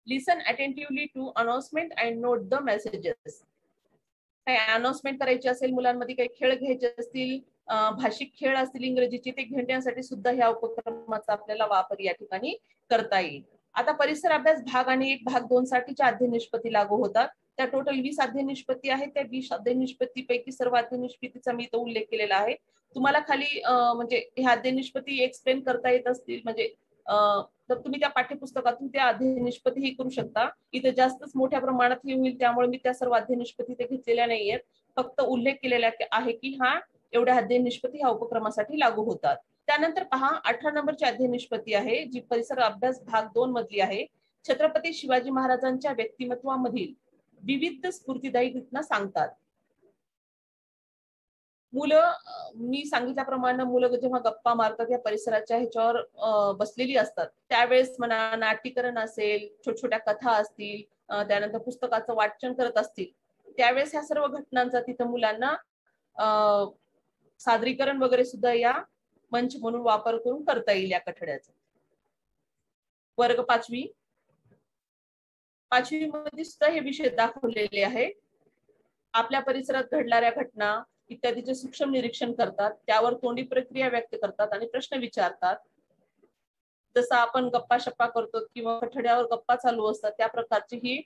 Listen attentively to announcement and note the messages. काही अनाउन्समेंट करायची असेल, मुलांमध्ये काही खेळ घ्यायचे असतील, भाषिक खेळ असतील इंग्रजीचे, ते घेण्यासाठी सुद्धा ह्या उपक्रमाचा आपल्याला वापर या ठिकाणी करता येईल. आता परिसर अभ्यास भाग आणि 1 भाग 2 साठीच्या आधी निष्पत्ती लागू होतात. त्या टोटल 20 आधी निष्पत्ती आहेत. त्या 20 आधी निष्पत्तीपैकी सर्व आधी निष्पत्तीचा मी तो उल्लेख केलेला आहे. तुम्हाला खाली म्हणजे ह्या आधी निष्पत्ती एक्सप्लेन करता येत असतील म्हणजे तर तुम्ही त्या पाठ्यपुस्तकातून त्या आधी निष्पत्ती ही करू शकता. इथे जास्तच मोठ्या प्रमाणात हे होईल त्यामुळे मी त्या सर्व आधी निष्पत्ती ते घेतलेल्या नाहीयेत. फक्त उल्लेख केलेला आहे की हा एवढ्या आधी निष्पत्ती ह्या उपक्रमासाठी लागू होतात. त्यानंतर पहा 18 नंबरची आधी निष्पत्ती आहे जी परिसर अभ्यास भाग 2 मधली आहे. छत्रपती शिवाजी महाराजांच्या व्यक्तिमत्वामधील विविध स्फूर्तिदायी घटना सांगतात. मुलं, मी सांगितल्याप्रमाणे मुलं जेव्हा गप्पा मारतात या परिसराच्या ह्याच्यावर बसलेली असतात त्यावेळेस म्हणा नाट्यकरण असेल, छोट्या छोट्या कथा असतील, त्यानंतर पुस्तकाचं वाचन करत असतील त्यावेळेस ह्या सर्व घटनांचा तिथं मुलांना सादरीकरण वगैरे सुद्धा या मंच म्हणून वापर करून करता येईल या कठड्याचा. वर्ग 5वी मध्ये सुद्धा हे विषय दाखवलेले आहे. आपल्या परिसरात घडणाऱ्या घटना इत्यादीचे सूक्ष्म निरीक्षण करतात, त्यावर तोंडी प्रक्रिया व्यक्त करतात आणि प्रश्न विचारतात. जसं आपण गप्पा शप्पा करतो किंवा कठड्यावर गप्पा चालू असतात त्या प्रकारची ही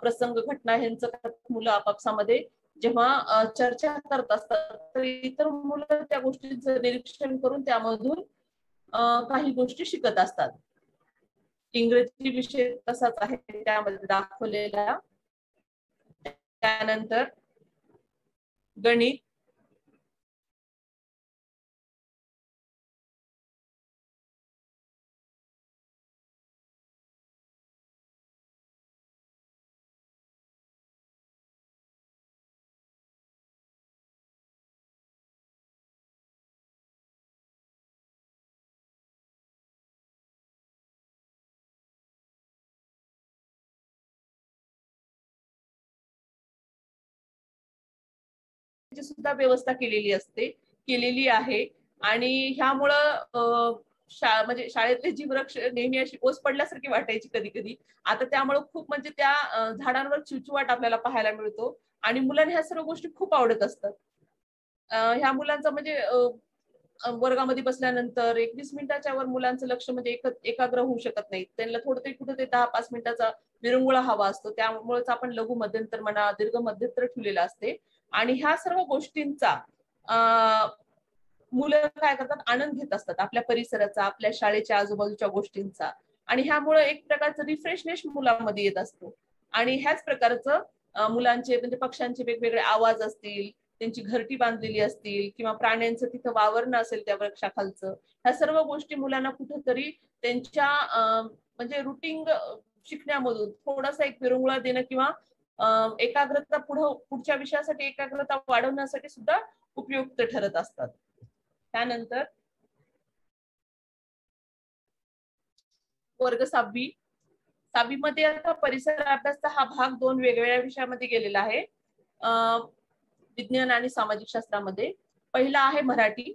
प्रसंग घटना ह्यांचं मुलं आपापसामध्ये जेव्हा चर्चा करत असतात तर इतर मुलं त्या गोष्टींचं निरीक्षण करून त्यामधून काही गोष्टी शिकत असतात. इंग्रजी विषय तसाच आहे त्यामध्ये दाखवलेला. त्यानंतर गणित, सुद्धा व्यवस्था केलेली आहे आणि ह्यामुळं म्हणजे शाळेतले जी वृक्ष नेहमी अशी ओस पडल्यासारखी वाटायची कधी कधी, आता त्यामुळे खूप म्हणजे त्या झाडांवर चिवचिवाट आपल्याला पाहायला मिळतो आणि मुलांना ह्या सर्व गोष्टी खूप आवडत असतात. ह्या मुलांचा म्हणजे वर्गामध्ये बसल्यानंतर 21 मिनिटाच्या वर मुलांचं लक्ष म्हणजे एकाग्र होऊ शकत नाही. त्यांना थोडं तरी कुठं ते 10-5 मिनिटाचा विरंगुळा हवा असतो. त्यामुळेच आपण लघु मध्यंतर म्हणा दीर्घ मध्यंतर ठेवलेला असते आणि ह्या सर्व गोष्टींचा मुलं काय करतात, आनंद घेत असतात आपल्या परिसराचा, आपल्या शाळेच्या आजूबाजूच्या गोष्टींचा आणि ह्यामुळे एक प्रकारचं रिफ्रेशनेस मुलांमध्ये येत असतो आणि ह्याच प्रकारचं मुलांचे म्हणजे पक्ष्यांचे वेगवेगळे आवाज असतील, त्यांची घरटी बांधलेली असतील किंवा प्राण्यांचं तिथं वावरणं असेल त्या वृक्षाखालचं, ह्या सर्व गोष्टी मुलांना कुठेतरी त्यांच्या म्हणजे रुटीन शिकण्यामधून थोडासा एक विरंगुळा देणं किंवा एकाग्रता पुढच्या विषयासाठी एकाग्रता वाढवण्यासाठी सुद्धा उपयुक्त ठरत असतात. त्यानंतर वर्ग 6वी मध्ये आता परिसर अभ्यासचा हा भाग 2 वेगवेगळ्या विषयामध्ये गेलेला आहे. विज्ञान आणि सामाजिक शास्त्रामध्ये पहिला आहे मराठी.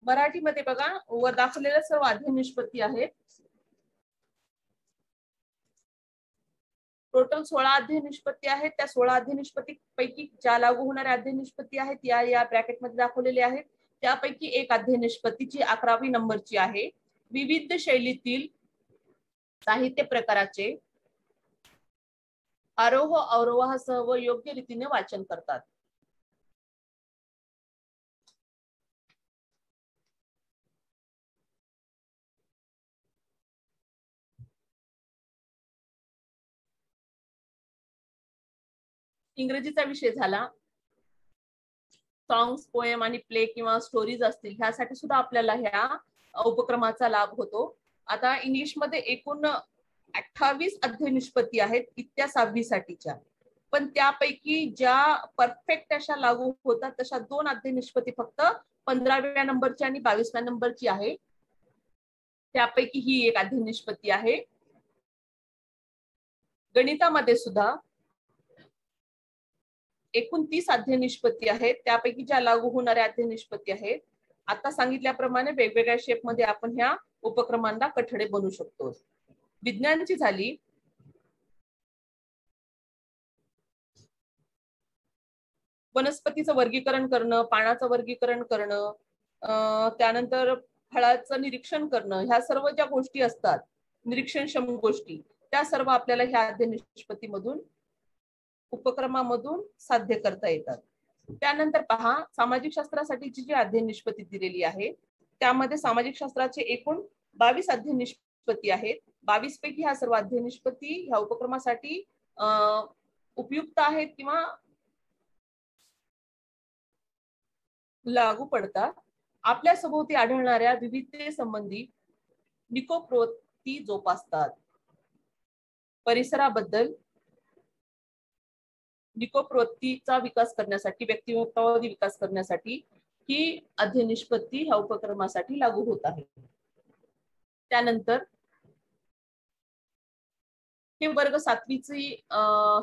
मराठीमध्ये बघा वर दाखवलेल्या सर्व अध्ययन निष्पत्ती आहेत. टोटल 16 अध्ययन निष्पत्ती आहेत. त्या 16 अध्ययन निष्पत्ती पैकी ज्या लागू होणाऱ्या अध्ययन निष्पत्ती आहेत या ब्रॅकेटमध्ये दाखवलेल्या आहेत. त्यापैकी एक अध्ययन निष्पत्ती जी 11वी नंबरची आहे, विविध शैलीतील साहित्य प्रकाराचे आरोह अवरोहासह व योग्य रीतीने वाचन करतात. इंग्रजीचा विषय झाला. सॉंग्स, पोएम आणि प्ले किंवा स्टोरीज असतील ह्यासाठी सुद्धा आपल्याला ह्या उपक्रमाचा लाभ होतो. आता इंग्लिश मध्ये एकूण 28 अध्ययन निष्पत्ती आहेत इत्या 6वी साठीच्या, पण त्यापैकी ज्या परफेक्ट अशा लागू होतात तशा 2 अध्ययन निष्पत्ती फक्त 15व्या नंबरची आणि 22व्या नंबरची आहे. त्यापैकी ही एक अध्ययन निष्पत्ती आहे. गणितामध्ये सुद्धा एकूण 30 अध्ययन निष्पत्ती आहेत. त्यापैकी ज्या लागू होणाऱ्या अध्ययन निष्पत्ती आहेत. आता सांगितल्याप्रमाणे वेगवेगळ्या शेपमध्ये आपण ह्या उपक्रमांना कठडे बनवू शकतो. विज्ञानाची झाली. वनस्पतीचं वर्गीकरण करणं, पानाचं वर्गीकरण करणं, त्यानंतर फळाचं निरीक्षण करणं, ह्या सर्व ज्या गोष्टी असतात निरीक्षणक्षम गोष्टी, त्या सर्व आपल्याला ह्या अध्ययन निष्पत्तीमधून उपक्रमामधून साध्य करता येतात. त्यानंतर पहा, सामाजिक शास्त्रासाठीची जी अध्ययन निष्पत्ती दिलेली आहे त्यामध्ये सामाजिक शास्त्राचे एकूण 22 अध्ययन निष्पत्ती आहेत. 22 पैकी ह्या सर्व अध्ययन निष्पत्ती ह्या उपक्रमासाठी उपयुक्त आहेत किंवा लागू पडतात. आपल्या सभोवती आढळणाऱ्या विविधतेसंबंधी निकोप्रवृत्ती जोपासतात. परिसराबद्दल निकोप्रवृत्तीचा विकास करण्यासाठी, व्यक्तिमत्वादी विकास करण्यासाठी ही अध्ययन निष्पत्ती ह्या उपक्रमासाठी लागू होत आहे. त्यानंतर हे वर्ग 7वीची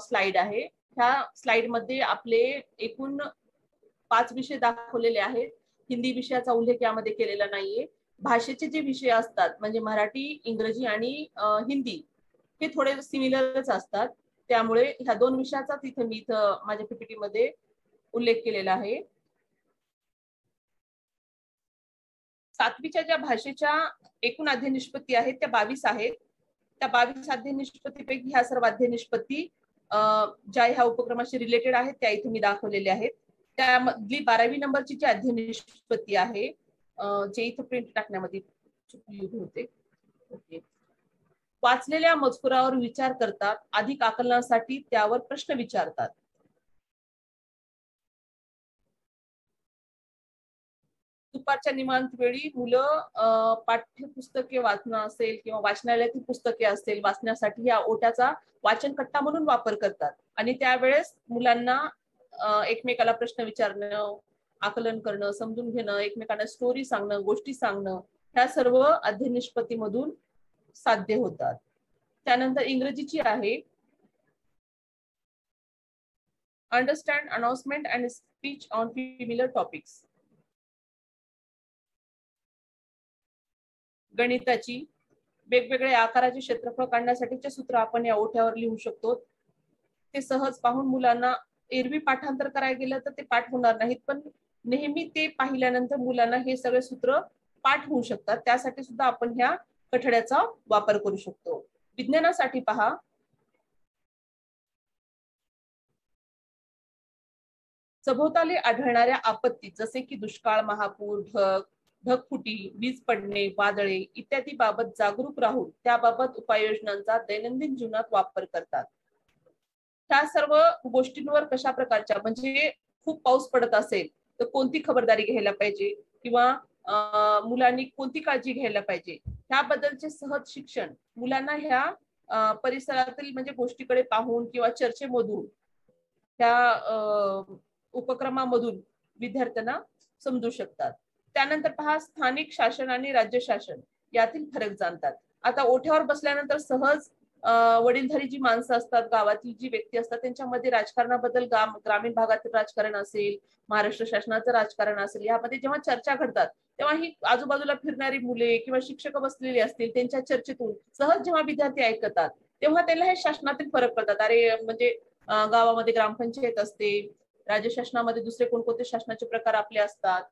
स्लाइड आहे. ह्या स्लाइड मध्ये आपले एकूण 5 विषय दाखवलेले आहेत. हिंदी विषयाचा उल्लेख यामध्ये केलेला नाहीये. भाषेचे जे विषय असतात म्हणजे मराठी, इंग्रजी आणि हिंदी हे थोडे सिमिलरच असतात. त्यामुळे ह्या 2 विषयाचा तिथे मी माझ्या पीपीटी मध्ये उल्लेख केलेला आहे. 7वीच्या ज्या भाषेच्या एकूण अध्ययन आहेत त्या 22 आहेत. त्या 22 अध्ययन निष्पत्तीपैकी ह्या सर्व अध्ययन निष्पत्ती ज्या ह्या उपक्रमाशी रिलेटेड आहेत त्या इथे मी दाखवलेल्या आहेत. त्यामधली 12वी नंबरची जी अध्ययन निष्पत्ती आहे जे इथे प्रिंट टाकण्यामध्ये चुकली होते. ओके. वाचलेल्या मजकुरावर विचार करतात, अधिक आकलनासाठी त्यावर प्रश्न विचारतात. दुपारच्या निवांत वेळी मुलं पाठ्यपुस्तके वाचणं असेल किंवा वाचनालयातील पुस्तके असेल वाचण्यासाठी या ओट्याचा वाचन कट्टा म्हणून वापर करतात आणि त्यावेळेस मुलांना एकमेकाला प्रश्न विचारणं, आकलन करणं, समजून घेणं, एकमेकांना स्टोरी सांगणं, गोष्टी सांगणं ह्या सर्व अध्ययन निष्पत्तीमधून साध्य होतात. त्यानंतर इंग्रजीची आहे understand announcement and speech on familiar topics. गणिताची वेगवेगळे आकाराचे क्षेत्रफळ काढण्यासाठीचे सूत्र आपण या ओठ्यावर लिहू शकतो. ते सहज पाहून मुलांना एरवी पाठांतर करायला गेलं तर ते पाठ होणार नाहीत, पण नेहमी ते पाहिल्यानंतर मुलांना हे सगळे सूत्र पाठ होऊ शकतात. त्यासाठी सुद्धा आपण ह्या कठड्याचा वापर करू शकतो. विज्ञानासाठी पहा सभोवताली आढळणाऱ्या आपत्ती जसे की दुष्काळ, महापूर, ढगफुटी, वीज पडणे, वादळे इत्यादी बाबत जागरूक राहून त्याबाबत उपाययोजनांचा दैनंदिन जीवनात वापर करतात. त्या सर्व गोष्टींवर कशा प्रकारच्या म्हणजे खूप पाऊस पडत असेल तर कोणती खबरदारी घ्यायला पाहिजे किंवा मुलांनी कोणती काळजी घ्यायला पाहिजे त्याबद्दलचे सहज शिक्षण मुलांना ह्या परिसरातील म्हणजे गोष्टीकडे पाहून किंवा चर्चेमधून त्या उपक्रमामधून विद्यार्थ्यांना समजू शकतात. त्यानंतर पहा स्थानिक शासन आणि राज्य शासन यातील फरक जाणतात. आता ओठ्यावर बसल्यानंतर सहज वडीलधारी जी माणसं असतात, गावातील जी व्यक्ती असतात त्यांच्यामध्ये राजकारणाबद्दल ग्रामीण भागातील राजकारण असेल, महाराष्ट्र शासनाचं राजकारण असेल, यामध्ये जेव्हा चर्चा घडतात तेव्हा ही आजूबाजूला फिरणारी मुले किंवा शिक्षक बसलेले असतील त्यांच्या चर्चेतून सहज जेव्हा विद्यार्थी ऐकतात तेव्हा त्यांना हे शासनातील फरक कळतात. अरे म्हणजे गावामध्ये ग्रामपंचायत असते, राज्य शासनामध्ये दुसरे कोणकोणते शासनाचे प्रकार आपले असतात,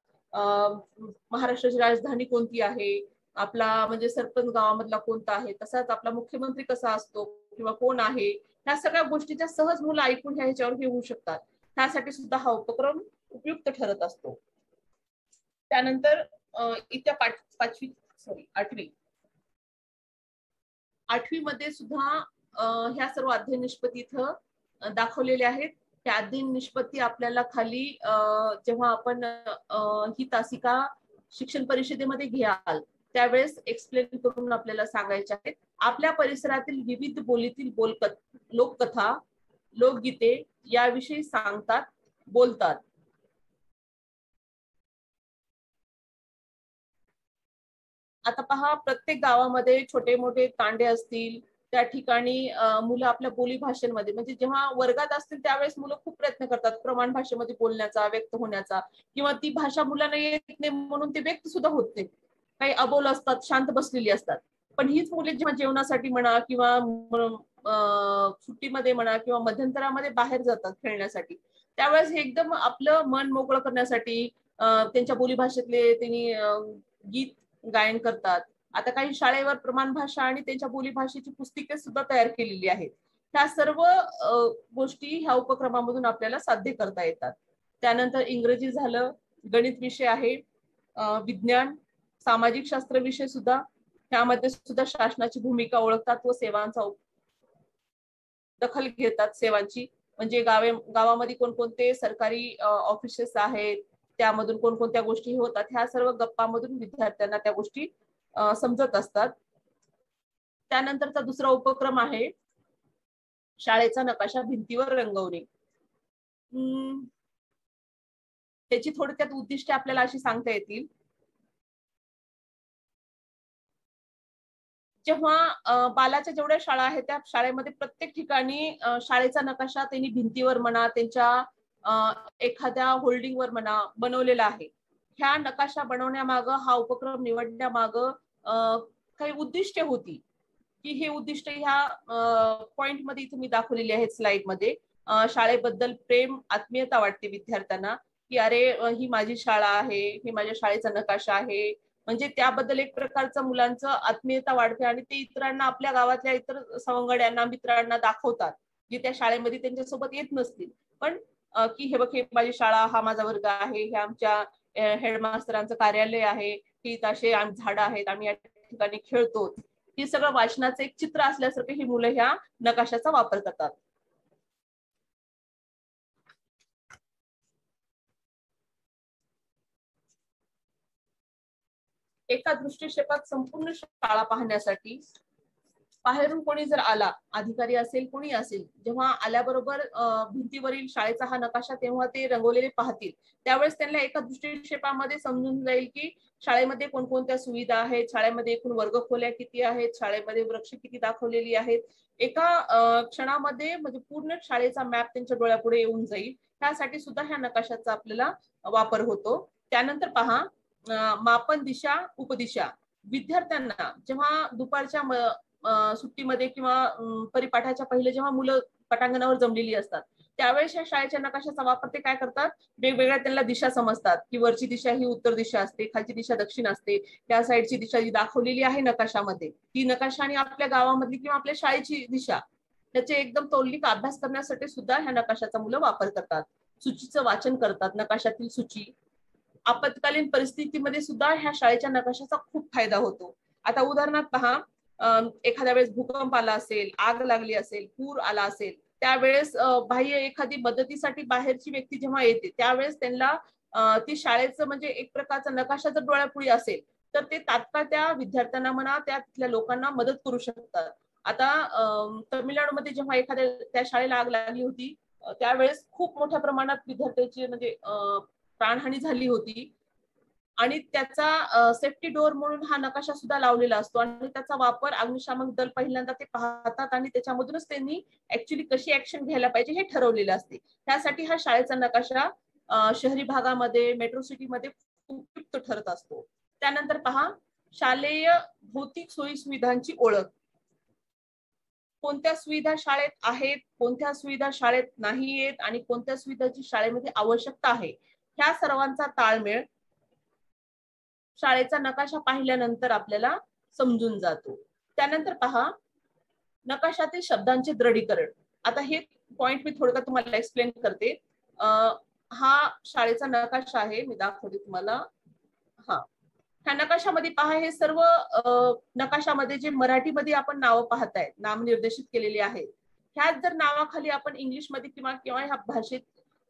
महाराष्ट्राची राजधानी कोणती आहे, आपला म्हणजे सरपंच गावामधला कोणता आहे, तसाच आपला मुख्यमंत्री कसा असतो किंवा कोण आहे, ह्या सगळ्या गोष्टीच्या सहज मुलं ऐकून ह्याच्यावर घेऊ शकतात. त्यासाठी सुद्धा हा उपक्रम उपयुक्त ठरत असतो. त्यानंतर इत्या आठवी मध्ये सुद्धा ह्या सर्व अध्ययन निष्पत्ती इथं दाखवलेले आहेत. त्या अध्ययन निष्पत्ती आपल्याला खाली जेव्हा आपण ही तासिका शिक्षण परिषदेमध्ये घ्याल त्यावेळेस एक्सप्लेन करून आपल्याला सांगायचे आहेत. आपल्या परिसरातील विविध बोलीतील लोककथा, लोकगीते याविषयी सांगतात, बोलतात. आता पहा प्रत्येक गावामध्ये छोटे मोठे तांडे असतील त्या ठिकाणी मुलं आपल्या बोली भाषेमध्ये म्हणजे जेव्हा वर्गात असतील त्यावेळेस मुलं खूप प्रयत्न करतात प्रमाण भाषेमध्ये बोलण्याचा, व्यक्त होण्याचा, किंवा ती भाषा मुलांना येत नाही म्हणून ते व्यक्त सुद्धा होत नाही. काही अबोल असतात, शांत बसलेली असतात. पण हीच मुले जेव्हा जेवणासाठी म्हणा किंवा सुट्टीमध्ये म्हणा किंवा मध्यंतरामध्ये बाहेर जातात खेळण्यासाठी त्यावेळेस हे एकदम आपलं मन मोकळं करण्यासाठी त्यांच्या बोलीभाषेतले त्यांनी गीत गायन करतात. आता काही शाळेवर प्रमाण भाषा आणि त्यांच्या बोलीभाषेची पुस्तिके सुद्धा तयार केलेली आहेत. ह्या सर्व गोष्टी ह्या उपक्रमामधून आपल्याला साध्य करता येतात. त्यानंतर इंग्रजी झालं, गणित विषय आहे, विज्ञान, सामाजिक शास्त्र विषय सुद्धा, त्यामध्ये सुद्धा शासनाची भूमिका ओळखतात व सेवांचा दखल घेतात. सेवांची म्हणजे गावामध्ये कोणकोणते सरकारी ऑफिसेस आहेत, त्यामधून कोणकोणत्या गोष्टी होतात, ह्या सर्व गप्पामधून विद्यार्थ्यांना त्या गोष्टी समजत असतात. त्यानंतरचा दुसरा उपक्रम आहे शाळेचा नकाशा भिंतीवर रंगवणे. त्याची थोडक्यात उद्दिष्टे आपल्याला अशी सांगता येतील. जेव्हा बालाच्या जेवढ्या शाळा आहेत त्या शाळेमध्ये प्रत्येक ठिकाणी शाळेचा नकाशा त्यांनी भिंतीवर म्हणा, त्यांच्या एखाद्या होल्डिंगवर म्हणा बनवलेला आहे. ह्या नकाशा बनवण्यामागं, हा उपक्रम निवडण्यामागं काही उद्दिष्टे होती की हे उद्दिष्ट ह्या पॉइंट मध्ये इथे मी दाखवलेली आहेत स्लाइड मध्ये. शाळेबद्दल प्रेम, आत्मीयता वाटते विद्यार्थ्यांना की अरे ही माझी शाळा आहे, ही माझ्या शाळेचा नकाशा आहे, म्हणजे त्याबद्दल एक प्रकारचं मुलांचं आत्मीयता वाढते आणि ते इतरांना, आपल्या गावातल्या इतर सवंगड्यांना, मित्रांना दाखवतात जे त्या शाळेमध्ये त्यांच्यासोबत येत नसतील, पण की हे बघ, हे माझी शाळा, हा माझा वर्ग आहे, हे आमच्या हेडमास्तरांचं कार्यालय आहे, ही असे झाडं आहेत, आम्ही या ठिकाणी खेळतो. हे सगळं वाचनाचं एक चित्र असल्यासारखं ही मुलं ह्या नकाशाचा वापर करतात. एका दृष्टिक्षेपात संपूर्ण शाळा पाहण्यासाठी बाहेरून कोणी जर आला, अधिकारी असेल, कोणी असेल, जेव्हा आल्याबरोबर भिंतीवरील शाळेचा हा नकाशा तेव्हा ते रंगवलेले पाहतील, त्यावेळेस त्यांना एका दृष्टिक्षेपामध्ये समजून जाईल की शाळेमध्ये कोणकोणत्या सुविधा आहेत, शाळेमध्ये एकूण वर्गखोल्या किती आहेत, शाळेमध्ये वृक्ष किती दाखवलेली आहेत. एका क्षणामध्ये म्हणजे पूर्ण शाळेचा मॅप त्यांच्या डोळ्यापुढे येऊन जाईल. त्यासाठी सुद्धा ह्या नकाशाचा आपल्याला वापर होतो. त्यानंतर पहा, मापन दिशा, उपदिशा. विद्यार्थ्यांना जेव्हा दुपारच्या सुट्टीमध्ये किंवा परिपाठाच्या पहिले जेव्हा मुलं पटांगणावर जमलेली असतात, त्यावेळेस या शाळेच्या नकाशाचा वापर ते काय करतात, वेगवेगळ्या त्यांना दिशा समजतात की वरची दिशा ही उत्तर दिशा असते, खालची दिशा दक्षिण असते, त्या साईडची दिशा जी दाखवलेली आहे नकाशामध्ये, ती नकाशा आणि आपल्या गावामधली किंवा आपल्या शाळेची दिशा, त्याचे एकदम तौलिक अभ्यास करण्यासाठी सुद्धा ह्या नकाशाचा मुलं वापर करतात. सूचीचं वाचन करतात, नकाशातील सूची. आपत्कालीन परिस्थितीमध्ये सुद्धा ह्या शाळेच्या नकाशाचा खूप फायदा होतो. आता उदाहरणार्थ पहा, एखाद्या वेळेस भूकंप आला असेल, आग लागली असेल, पूर आला असेल, त्यावेळेस बाह्य एखादी मदतीसाठी बाहेरची व्यक्ती जेव्हा येते, त्यावेळेस त्यांना ती शाळेचं म्हणजे एक प्रकारचा नकाशा जर डोळ्यापुढे असेल तर ते तात्काळ त्या विद्यार्थ्यांना म्हणा, त्या तिथल्या लोकांना मदत करू शकतात. आता तमिळनाडूमध्ये जेव्हा एखाद्या त्या शाळेला आग लागली होती, त्यावेळेस खूप मोठ्या प्रमाणात विद्यार्थ्यांची म्हणजे प्राणहानी झाली होती आणि त्याचा सेफ्टी डोअर म्हणून हा नकाशा सुद्धा लावलेला असतो आणि त्याचा वापर अग्निशामक दल पहिल्यांदा ते पाहतात आणि त्याच्यामधूनच त्यांनी ऍक्च्युली कशी ऍक्शन घ्यायला पाहिजे हे ठरवलेलं असते. त्यासाठी हा शाळेचा नकाशा शहरी भागामध्ये, मेट्रो सिटीमध्ये उपयुक्त ठरत असतो. त्यानंतर पहा, शालेय भौतिक सोयी सुविधांची ओळख. कोणत्या सुविधा शाळेत आहेत, कोणत्या सुविधा शाळेत नाही आहेत आणि कोणत्या सुविधाची शाळेमध्ये आवश्यकता आहे, ह्या सर्वांचा ताळमेळ शाळेचा नकाशा पाहिल्यानंतर आपल्याला समजून जातो. त्यानंतर पहा, नकाशातील शब्दांचे दृढीकरण. आता हे पॉइंट मी थोडक्यात तुम्हाला एक्सप्लेन करते. हा शाळेचा नकाशा आहे, मी दाखवते तुम्हाला. हा, ह्या नकाशामध्ये पहा, हे सर्व नकाशामध्ये जे मराठीमध्ये आपण नावं पाहताय, नाम निर्देशित केलेली आहेत, ह्याच जर नावाखाली आपण इंग्लिशमध्ये किंवा ह्या भाषेत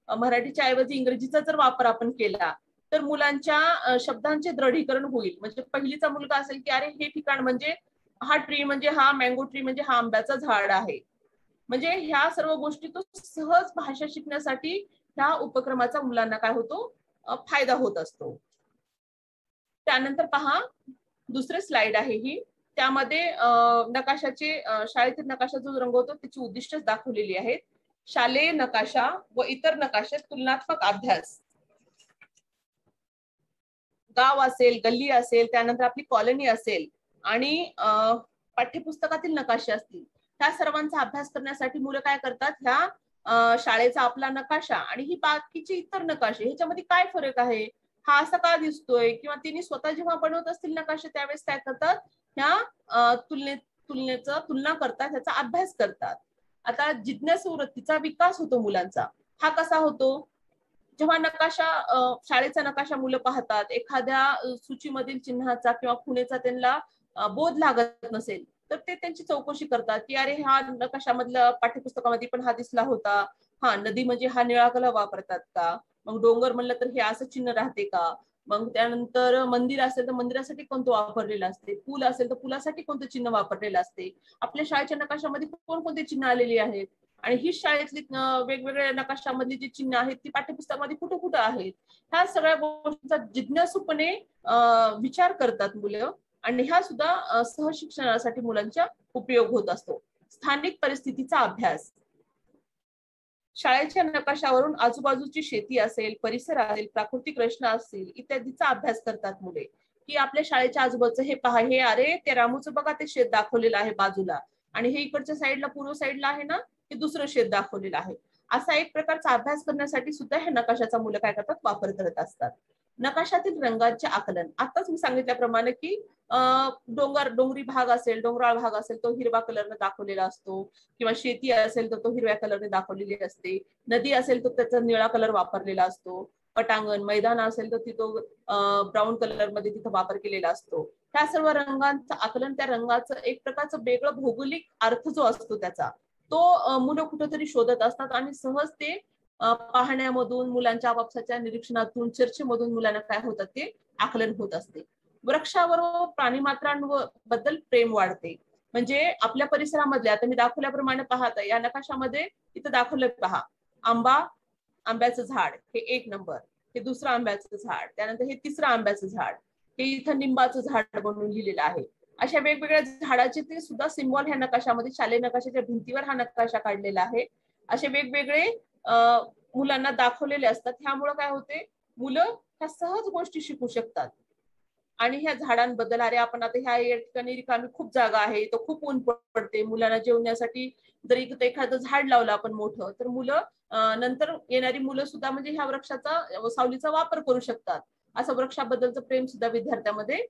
मराठीच्या ऐवजी इंग्रजीचा जर वापर आपण केला तर मुलांच्या शब्दांचे दृढीकरण होईल. म्हणजे पहिलीचा मुलगा असेल की अरे हे ठिकाण म्हणजे हा ट्री म्हणजे हा मँगो ट्री म्हणजे हा आंब्याचं झाड आहे. म्हणजे ह्या सर्व गोष्टी तो सहज भाषा शिकण्यासाठी ह्या उपक्रमाचा मुलांना काय होतो, फायदा होत असतो. त्यानंतर पहा, दुसरे स्लाइड आहे ही, त्यामध्ये नकाशाचे शाळेतील नकाशा जो रंगवतो त्याची उद्दिष्ट दाखवलेली आहेत. शालेय नकाशा व इतर नकाशे तुलनात्मक अभ्यास. गाव असेल, गल्ली असेल, त्यानंतर आपली कॉलनी असेल आणि पाठ्यपुस्तकातील नकाशे असतील, त्या सर्वांचा अभ्यास करण्यासाठी मुलं काय करतात, ह्या शाळेचा आपला नकाशा आणि ही बाकीचे इतर नकाशे ह्याच्यामध्ये काय फरक आहे, हा असा का दिसतोय, किंवा तिने स्वतः जेव्हा बनवत असतील नकाशे त्यावेळेस काय करतात, ह्या तुलना करतात, ह्याचा अभ्यास करतात. आता जिज्ञासू वृत्तीचा विकास होतो मुलांचा. हा कसा होतो, जेव्हा नकाशा शाळेचा नकाशा मुलं पाहतात, एखाद्या सूचीमधील चिन्हाचा किंवा खुणेचा त्यांना बोध लागत नसेल तर ते त्यांची चौकशी करतात की अरे हा नकाशामधल्या पाठ्यपुस्तकामध्ये पण हा दिसला होता, हा नदी म्हणजे हा निळा कलर वापरतात का, मग डोंगर म्हणलं तर हे असं चिन्ह राहते का, मग त्यानंतर मंदिर असेल तर मंदिरासाठी कोणतं वापरलेलं असते, पूल असेल तर पुलासाठी कोणतं चिन्ह वापरलेलं असते, आपल्या शाळेच्या नकाशामध्ये कोणकोणते चिन्ह आलेली आहेत आणि ही शाळेतली वेगवेगळ्या नकाशामधली जी चिन्ह आहेत ती पाठ्यपुस्तकामध्ये कुठं कुठं आहेत, ह्या सगळ्या गोष्टींचा जिज्ञासूपणे विचार करतात मुलं आणि ह्या सुद्धा सहशिक्षणासाठी मुलांचा उपयोग होत असतो. स्थानिक परिस्थितीचा अभ्यास. शाळेच्या नकाशावरून आजूबाजूची शेती असेल, परिसर असेल, प्राकृतिक रचना असतील इत्यादीचा अभ्यास करतात मुले, की आपल्या शाळेच्या आजूबाजूचं हे पहा, हे अरे ते रामूचं बघा ते शेत दाखवलेलं आहे बाजूला आणि हे इकडच्या साईडला पूर्व साईडला आहे ना हे दुसरं शेत दाखवलेलं आहे. असा एक प्रकारचा अभ्यास करण्यासाठी सुद्धा ह्या नकाशाचा मुलं काय करतात, वापर करत असतात. नकाशातील रंगांचे आकलन. आताच मी सांगितल्याप्रमाणे की डोंगरी भाग असेल, डोंगराळ भाग असेल तो हिरवा कलरने दाखवलेला असतो, किंवा शेती असेल तर तो हिरव्या कलरने दाखवलेली असते, नदी असेल तर त्याचा निळा कलर वापरलेला असतो, पटांगण मैदान असेल तर तिथं ब्राऊन कलर मध्ये तिथं वापर केलेला असतो. त्या सर्व रंगांचं आकलन, त्या रंगाचं एक प्रकारचं वेगळं भौगोलिक अर्थ जो असतो त्याचा तो मुलं कुठेतरी शोधत असतात आणि सहज ते पाहण्यामधून, मुलांच्या आपापसाच्या निरीक्षणातून, चर्चेमधून मुलांना काय होतात ते आकलन होत असते. वृक्षावर व प्राणीमात्रांबद्दल प्रेम वाढते. म्हणजे आपल्या परिसरामधले, आता मी दाखवल्याप्रमाणे पाहता या नकाशामध्ये इथं दाखवलं पहा, आंब्याचं झाड हे 1 नंबर, हे दुसरं आंब्याचं झाड, त्यानंतर हे तिसरं आंब्याचं झाड, हे इथं निंबाचं झाड बनवून लिहिलेलं आहे. अशा वेगवेगळ्या झाडाचे ते सुद्धा सिम्बॉल ह्या नकाशामध्ये, शालेय नकाशाच्या भिंतीवर हा नकाशा काढलेला आहे. असे वेगवेगळे मुलांना दाखवलेले असतात. ह्यामुळे काय होते, मुलं ह्या सहज गोष्टी शिकू शकतात. आणि ह्या झाडांबद्दल, अरे आपण आता ह्या या ठिकाणी रिकामी खूप जागा आहे, तर खूप ऊन पडते, मुलांना जेवण्यासाठी जरी एखादं झाड लावलं आपण मोठं, तर मुलं नंतर येणारी मुलं सुद्धा म्हणजे ह्या वृक्षाचा, सावलीचा वापर करू शकतात. असं वृक्षाबद्दलचं प्रेम सुद्धा विद्यार्थ्यांमध्ये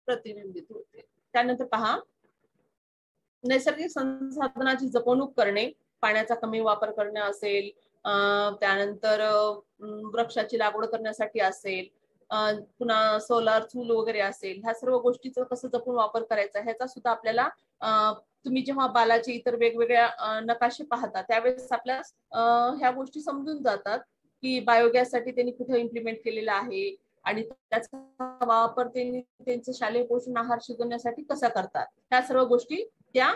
प्रतिबिंबित होते. त्यानंतर पहा, नैसर्गिक संसाधनाची जपणूक करणे, पाण्याचा कमी वापर करणे असेल, त्यानंतर वृक्षाची लागवड करण्यासाठी असेल, पुन्हा सोलार चूल वगैरे असेल, ह्या सर्व गोष्टीचा कसं जपून वापर करायचा ह्याचा सुद्धा आपल्याला, तुम्ही जेव्हा बालाचे इतर वेगवेगळ्या नकाशे पाहता त्यावेळेस आपल्या ह्या गोष्टी समजून जातात की बायोगॅससाठी त्यांनी कुठे इम्प्लिमेंट केलेला आहे आणि त्याचा वापर त्यांनी त्यांचे शालेय पोषण आहार शिजवण्यासाठी कसा करतात. ह्या सर्व गोष्टी त्या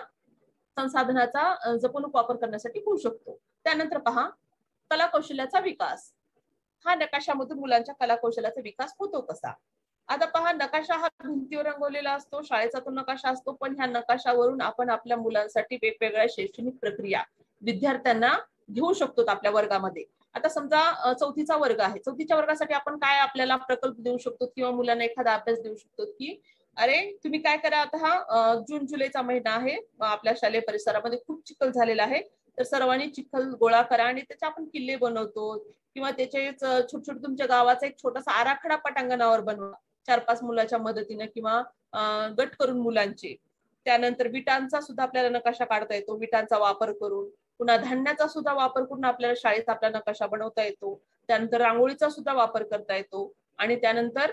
संसाधनाचा जपणूक वापर करण्यासाठी होऊ शकतो. त्यानंतर पहा, कला कौशल्याचा विकास. हा नकाशामधून मुलांच्या कला कौशल्याचा विकास होतो कसा. आता पहा, नकाशा हा भिंतीवर रंगवलेला असतो, शाळेचा तो नकाशा असतो, पण ह्या नकाशावरून आपण आपल्या मुलांसाठी वेगवेगळ्या शैक्षणिक प्रक्रिया विद्यार्थ्यांना घेऊ शकतो आपल्या वर्गामध्ये. आता समजा चौथीचा वर्ग आहे, चौथीच्या वर्गासाठी आपण काय आपल्याला प्रकल्प देऊ शकतो किंवा मुलांना एखादा अभ्यास देऊ शकतो की अरे तुम्ही काय करा, आता हा जून जुलैचा महिना आहे, आपल्या शालेय परिसरामध्ये खूप चिखल झालेला आहे, तर सर्वांनी चिखल गोळा करा आणि त्याचे आपण किल्ले बनवतो किंवा त्याचे छोटे छोटे तुमच्या गावाचा एक छोटासा आराखडा पटांगणावर बनवा 4-5 मुलाच्या मदतीने किंवा गट करून मुलांचे. त्यानंतर विटांचा सुद्धा आपल्याला नकाशा काढता येतो, विटांचा वापर करून. पुन्हा धान्याचा सुद्धा वापर करून आपल्याला शाळेत आपला नकाशा बनवता येतो. त्यानंतर रांगोळीचा सुद्धा वापर करता येतो. आणि त्यानंतर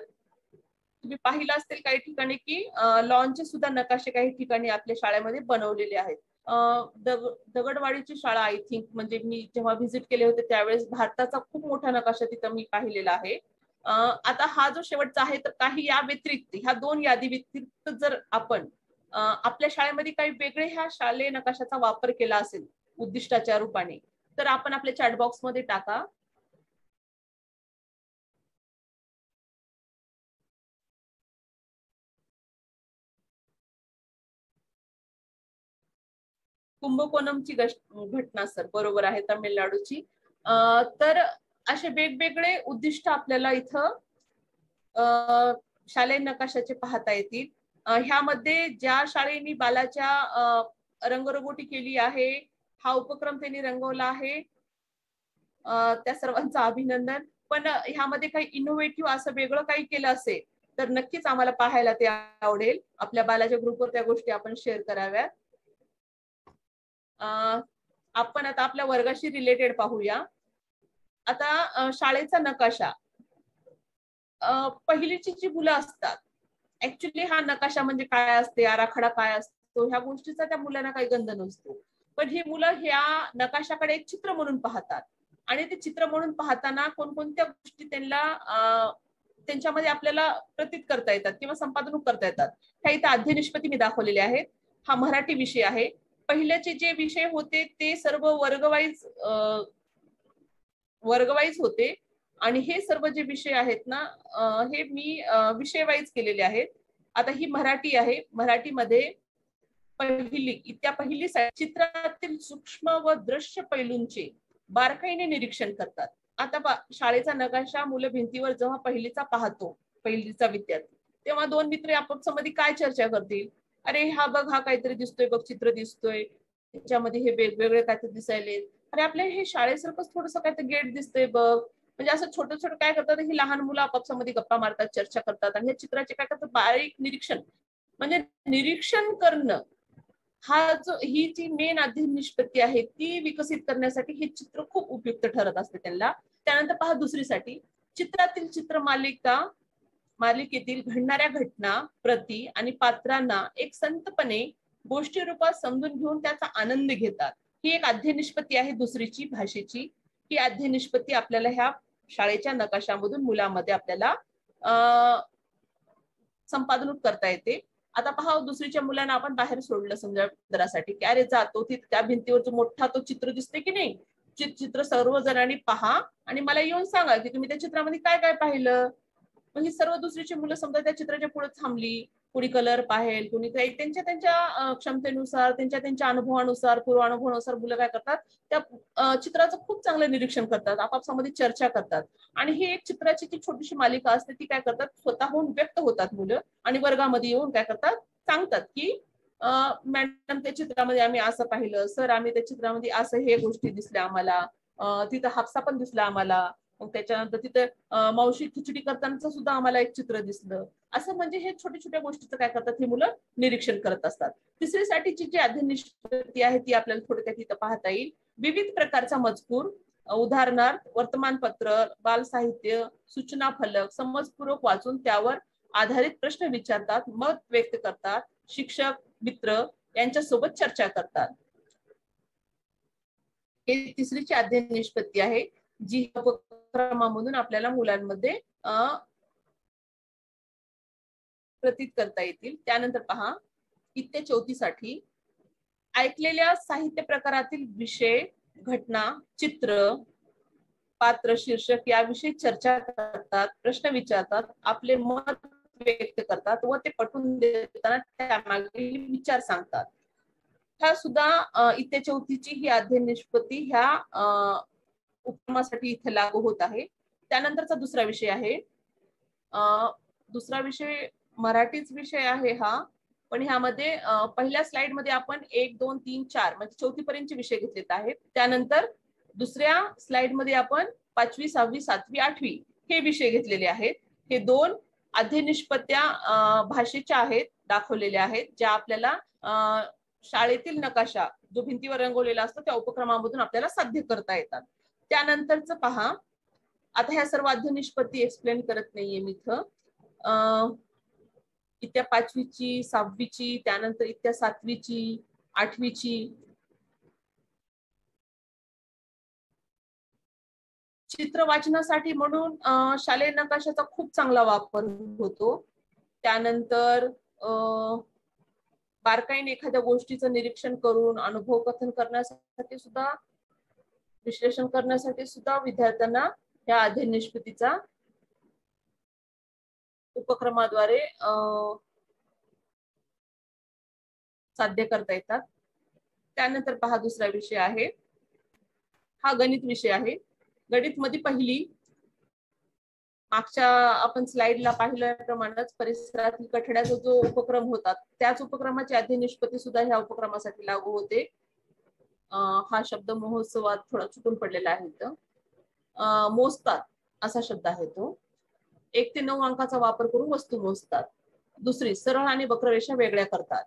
तुम्ही पाहिलं असेल काही ठिकाणी की लॉनचे सुद्धा नकाशे काही ठिकाणी आपल्या शाळेमध्ये बनवलेले आहेत. दगडवाडीची शाळा आय थिंक, म्हणजे मी जेव्हा व्हिजिट केले होते त्यावेळेस भारताचा खूप मोठा नकाशा तिथं मी पाहिलेला आहे. आता हा जो शेवटचा आहे, तर काही या व्यतिरिक्त, ह्या 2 यादी व्यतिरिक्त जर आपण आपल्या शाळेमध्ये काही वेगळे ह्या शालेय नकाशाचा वापर केला असेल उद्दिष्टाच्या रूपाने, तर आपण आपल्या चॅट बॉक्स मध्ये टाका. कुंभकोणमची घटना सर, बरोबर आहे, तामिळनाडूची. तर असे वेगवेगळे उद्दिष्ट आपल्याला इथं शालेय नकाशाचे पाहता येतील. ह्यामध्ये ज्या शाळेने बालाच्या रंगरंगोटी केली आहे, हा उपक्रम त्यांनी रंगवला आहे, त्या सर्वांचं अभिनंदन. पण ह्यामध्ये काही इनोव्हेटिव्ह असं वेगळं काही केलं असेल तर नक्कीच आम्हाला पाहायला ते आवडेल. आपल्या बालाच्या ग्रुपवर त्या गोष्टी आपण शेअर कराव्यात. आपण आता आपल्या वर्गाशी रिलेटेड पाहूया. आता शाळेचा नकाशा, पहिलीची जी मुलं असतात, ऍक्च्युली हा नकाशा म्हणजे काय असते, आराखडा काय असतो, ह्या गोष्टीचा त्या मुलांना काही गंध नसतो. पण ही मुलं ह्या नकाशाकडे एक चित्र म्हणून पाहतात आणि ते चित्र म्हणून पाहताना कोणकोणत्या गोष्टी त्यांना त्यांच्यामध्ये आपल्याला प्रतीत करता येतात किंवा संपादन करता येतात. ह्या इथं अध्ययन निष्पत्ती मी दाखवलेले आहेत. हा मराठी विषय आहे. पहिल्याचे जे विषय होते ते सर्व वर्गवाईज होते आणि हे सर्व जे विषय आहेत ना, हे मी विषय वाईज केलेले आहेत. आता ही मराठी आहे. मराठीमध्ये पहिली चित्रातील सूक्ष्म व दृश्य पैलूंचे बारकाईने निरीक्षण करतात. आता शाळेचा नकाशा मुलं भिंतीवर जेव्हा पहिलीचा पाहतो, पहिलीचा विद्यार्थी, तेव्हा 2 मित्र आपापसामध्ये काय चर्चा करतील, अरे हा बघ, हा काहीतरी दिसतोय बघ, चित्र दिसतोय, त्याच्यामध्ये हे वेगवेगळे काहीतरी दिसायले, अरे आपल्या हे शाळेसारखंच थोडंसं काहीतरी गेट दिसतंय बघ, म्हणजे असं छोटं छोटं काय करतात, ही लहान मुलं आपापसामध्ये गप्पा मारतात, चर्चा करतात आणि या चित्राचे काय करतात, बारीक निरीक्षण, म्हणजे निरीक्षण करणं हा जो ही जी मेन अध्ययन निष्पत्ती आहे ती विकसित करण्यासाठी हे चित्र खूप उपयुक्त ठरत असते त्यांना. त्यानंतर पहा दुसरीसाठी, चित्रातील मालिकेतील घडणाऱ्या घटना, प्रती आणि पात्रांना एक संतपणे गोष्टी रूपात समजून घेऊन त्याचा आनंद घेतात. ही एक अध्ययन निष्पत्ती आहे दुसरीची, भाषेची. ही अध्ययन निष्पत्ती आपल्याला ह्या शाळेच्या नकाशामधून मुलांमध्ये आपल्याला संपादन करता येते. आता पहा, दुसरीच्या मुलांना आपण बाहेर सोडलं समजा दरासाठी की अरे जातो तिथे त्या भिंतीवर जो मोठा तो चित्र दिसते की नाही, चित्र सर्वजणांनी पहा आणि मला येऊन सांगा की तुम्ही त्या चित्रामध्ये काय काय पाहिलं. मग ही सर्व दुसरीची मुलं समजा त्या चित्राच्या पुढे थांबली, कुणी कलर पाहेल, कुणी काही त्यांच्या त्यांच्या क्षमतेनुसार, त्यांच्या त्यांच्या अनुभवानुसार, पूर्वानुभवानुसार मुलं काय करतात, त्या चित्राचं खूप चांगलं निरीक्षण करतात, आपापसामध्ये चर्चा करतात. आणि ही एक चित्राची जी छोटीशी मालिका असते ती काय करतात, स्वतःहून व्यक्त होतात मुलं आणि वर्गामध्ये येऊन काय करतात, सांगतात की मॅडम त्या चित्रामध्ये आम्ही असं पाहिलं, सर आम्ही त्या चित्रामध्ये असं हे गोष्टी दिसल्या आम्हाला, तिथं हापसा पण दिसला आम्हाला, मग त्याच्यानंतर तिथे मावशी खिचडी करताना सुद्धा आम्हाला एक चित्र दिसलं. असं म्हणजे हे छोट्या छोट्या गोष्टीचं काय करतात, हे मुलं निरीक्षण करत असतात. तिसरीसाठीची जी अध्ययन निष्पत्ती आहे ती आपल्याला थोडक्यात इथं पाहता येईल. विविध प्रकारचा मजकूर, उदाहरणार्थ वर्तमानपत्र, बालसाहित्य, सूचना फलक समजपूर्वक वाचून त्यावर आधारित प्रश्न विचारतात, मत व्यक्त करतात, शिक्षक मित्र यांच्यासोबत चर्चा करतात. हे तिसरीची अध्ययन निष्पत्ती आहे जी उपक्रमामधून आपल्याला मुलांमध्ये प्रतीत करता येतील. त्यानंतर पहा, इत्या 34साठी ऐकलेल्या साहित्य प्रकारातील विषय, घटना, चित्र, पात्र, शीर्षक याविषयी चर्चा करतात, प्रश्न विचारतात, आपले मत व्यक्त करतात व ते पटवून देताना त्यामागील विचार सांगतात. ह्या सुद्धा इत्या 34ची ही अध्ययन निष्पत्ती ह्या उपक्रमासाठी इथे लागू होत आहे. त्यानंतरचा दुसरा विषय आहे, दुसरा विषय मराठीच विषय आहे हा, पण ह्यामध्ये पहिल्या स्लाइड मध्ये आपण 1, 2, 3, 4 म्हणजे 4थी पर्यंतचे विषय घेतलेत आहेत. त्यानंतर दुसऱ्या स्लाइड मध्ये आपण 5वी, 6वी, 7वी, 8वी हे विषय घेतलेले आहेत. हे दोन अध्ययन निष्पत्त्या भाषेच्या आहेत, दाखवलेल्या आहेत, ज्या आपल्याला शाळेतील नकाशा जो भिंतीवर रंगवलेला असतो त्या उपक्रमामधून आपल्याला साध्य करता येतात. त्यानंतरच पहा, आता ह्या सर्व अध्ययन निष्पत्ती एक्सप्लेन करत नाहीये मी इथं. इत्या 5वीची, 6वीची, त्यानंतर इत्या 7वीची, 8वीची चित्र वाचनासाठी म्हणून शालेय नकाशाचा खूप चांगला वापर होतो. त्यानंतर बारकाईने एखाद्या गोष्टीचं निरीक्षण करून अनुभव कथन करण्यासाठी सुद्धा, विश्लेषण करण्यासाठी सुद्धा विद्यार्थ्यांना या अध्ययन निष्पत्तीचा उपक्रमाद्वारे साध्य करता येतात. त्यानंतर पहा, दुसरा विषय आहे हा गणित विषय आहे. गणित मध्ये पहिली, मागच्या आपण स्लाइडला पाहिल्याप्रमाणेच परिसरातील कठड्याचा जो उपक्रम होता त्याच उपक्रमाची अध्ययन निष्पत्ती सुद्धा ह्या उपक्रमासाठी लागू होते. हा शब्द महोत्सवात थोडा चुकून पडलेला आहे इथं. मोजतात असा शब्द आहे तो. 1 ते 9 अंकाचा वापर करून वस्तू मोजतात. दुसरी, सरळ आणि वक्ररेषा वेगळ्या करतात.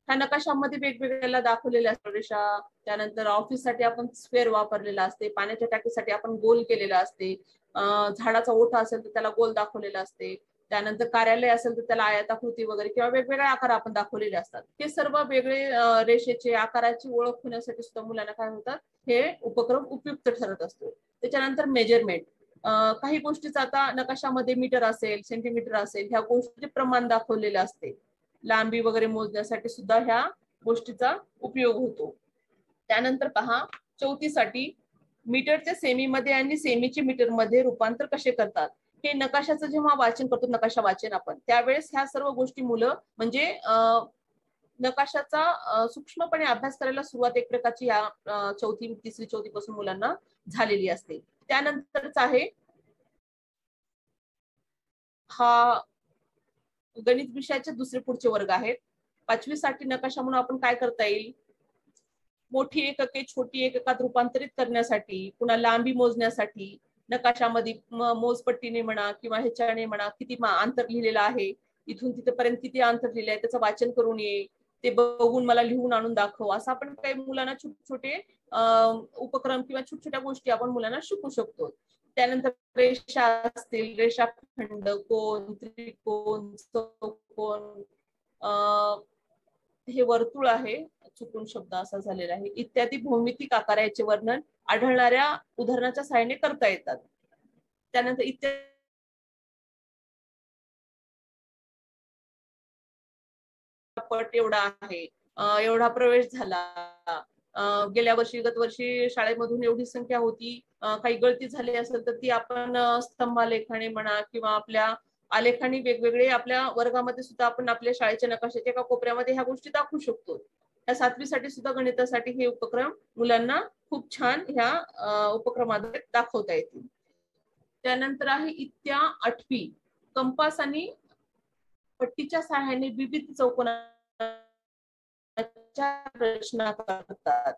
ह्या नकाशामध्ये वेगवेगळ्या दाखवलेल्या रेषा, त्यानंतर ऑफिससाठी आपण स्क्वेअर वापरलेला असते, पाण्याच्या टाकीसाठी आपण गोल केलेला असते, झाडाचा ओठा असेल तर त्याला गोल दाखवलेला असते, त्यानंतर कार्यालय असेल तर त्याला आयताकृती वगैरे किंवा वेगवेगळे आकार आपण दाखवलेले असतात. हे सर्व वेगळे रेषेचे आकाराची ओळख होण्यासाठी सुद्धा मुलांना काय होतात, हे उपक्रम उपयुक्त ठरत असतो. त्याच्यानंतर मेजरमेंट, काही गोष्टीचा आता नकाशामध्ये मीटर असेल, सेंटीमीटर असेल, ह्या गोष्टीचे प्रमाण दाखवलेले असते. लांबी वगैरे मोजण्यासाठी सुद्धा ह्या गोष्टीचा उपयोग होतो. त्यानंतर पहा, 34साठी मीटरचे सेमीमध्ये आणि सेमीचे मीटरमध्ये रूपांतर कसे करतात. हे नकाशाचं जेव्हा वाचन करतो, नकाशा वाचन आपण, त्यावेळेस ह्या सर्व गोष्टी मुलं म्हणजे नकाशाचा सूक्ष्मपणे अभ्यास करायला सुरुवात एक प्रकारची या 4थी, 3री, 4थी पासून मुलांना झालेली असते. त्यानंतरच आहे हा गणित विषयाचे दुसरे पुढचे वर्ग आहेत. 5वीसाठी नकाशा म्हणून आपण काय करता येईल, मोठी एकके छोटी एककात रूपांतरित करण्यासाठी, पुन्हा लांबी मोजण्यासाठी, नकाशामध्ये मोजपट्टीने म्हणा किंवा ह्याच्याने म्हणा किती अंतर लिहिलेलं आहे, इथून तिथपर्यंत किती अंतर लिहिलं आहे त्याचं वाचन करून ये, ते बघून मला लिहून आणून दाखव, असं आपण काही मुलांना छोटे छोटे उपक्रम किंवा छोट्या छोट्या गोष्टी आपण मुलांना शिकू शकतो. त्यानंतर रेषा असतील, रेषाखंड, कोन, त्रिकोण, चौकोन, हे वर्तुळ आहे, चुकून शब्द असा झालेला आहे, इत्यादी भौमितिक आकार याचे वर्णन आढळणाऱ्या उदाहरणाच्या सहाय्याने करता येतात. त्यानंतर इत्यादी पट एवढा आहे, एवढा प्रवेश झाला, गेल्या वर्षी गत वर्षी शाळेमधून एवढी संख्या होती, काही गळती झाली असेल तर ती आपण स्तंभालेखाने म्हणा किंवा आपल्या आलेखाने वेगवेगळे आपल्या वर्गामध्ये सुद्धा आपण आपल्या शाळेच्या नकाशाच्या एका कोपऱ्यामध्ये ह्या गोष्टी दाखवू शकतो. त्या 7वी साठी सुद्धा गणितासाठी हे उपक्रम मुलांना खूप छान ह्या उपक्रमाद्वारे दाखवता येतील. त्यानंतर आहे इत्या 8वी, कंपास आणि पट्टीच्या सहाय्याने विविध चौकोनाच्या रचना करतात.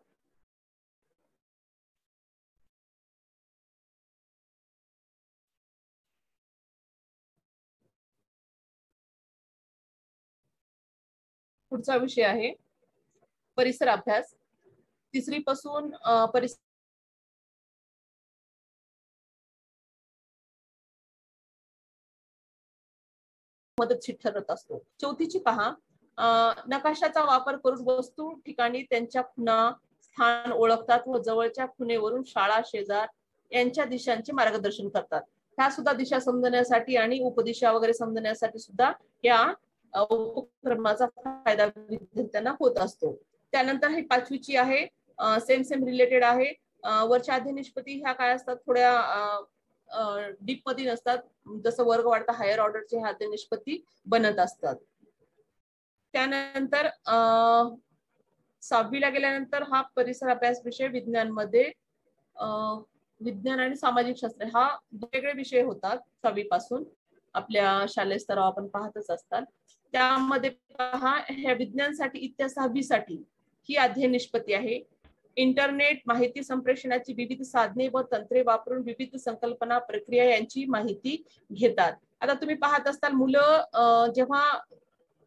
पुढचा विषय आहे परिसर अभ्यास. 3री पासून परिसर मदतशीर ठरत असतो. 4थीची पहा, नकाशाचा वापर करून वस्तू ठिकाणी त्यांच्या खुणा स्थान ओळखतात व जवळच्या खुणेवरून शाळा शेजार यांच्या दिशांचे मार्गदर्शन करतात. ह्या सुद्धा दिशा समजण्यासाठी आणि उपदिशा वगैरे समजण्यासाठी सुद्धा या उपक्रमाचा फायदा विद्यार्थ्यांना होत असतो. त्यानंतर ही 5वीची आहे, सेम रिलेटेड आहे. वरच्या अध्ययन ह्या काय असतात, थोड्या डीप मध्ये नसतात, जसं वर्ग वाढता हायर ऑर्डरचे हे अध्ययन बनत असतात. त्यानंतर 6वीला गेल्यानंतर हा परिसर अभ्यास विषय विज्ञानमध्ये विज्ञान आणि सामाजिक शास्त्र हा वेगळे विषय होतात. 6वी पासून आपल्या शालेय स्तरावर आपण पाहतच असतात. त्यामध्ये पहा, ह्या विज्ञानसाठी इत्या 6वी साठी ही अध्ययन निष्पत्ती आहे. इंटरनेट माहिती संप्रेषणाची विविध साधने व तंत्रे वापरून विविध संकल्पना प्रक्रिया यांची माहिती घेतात. आता तुम्ही पाहत असताल, मुलं जेव्हा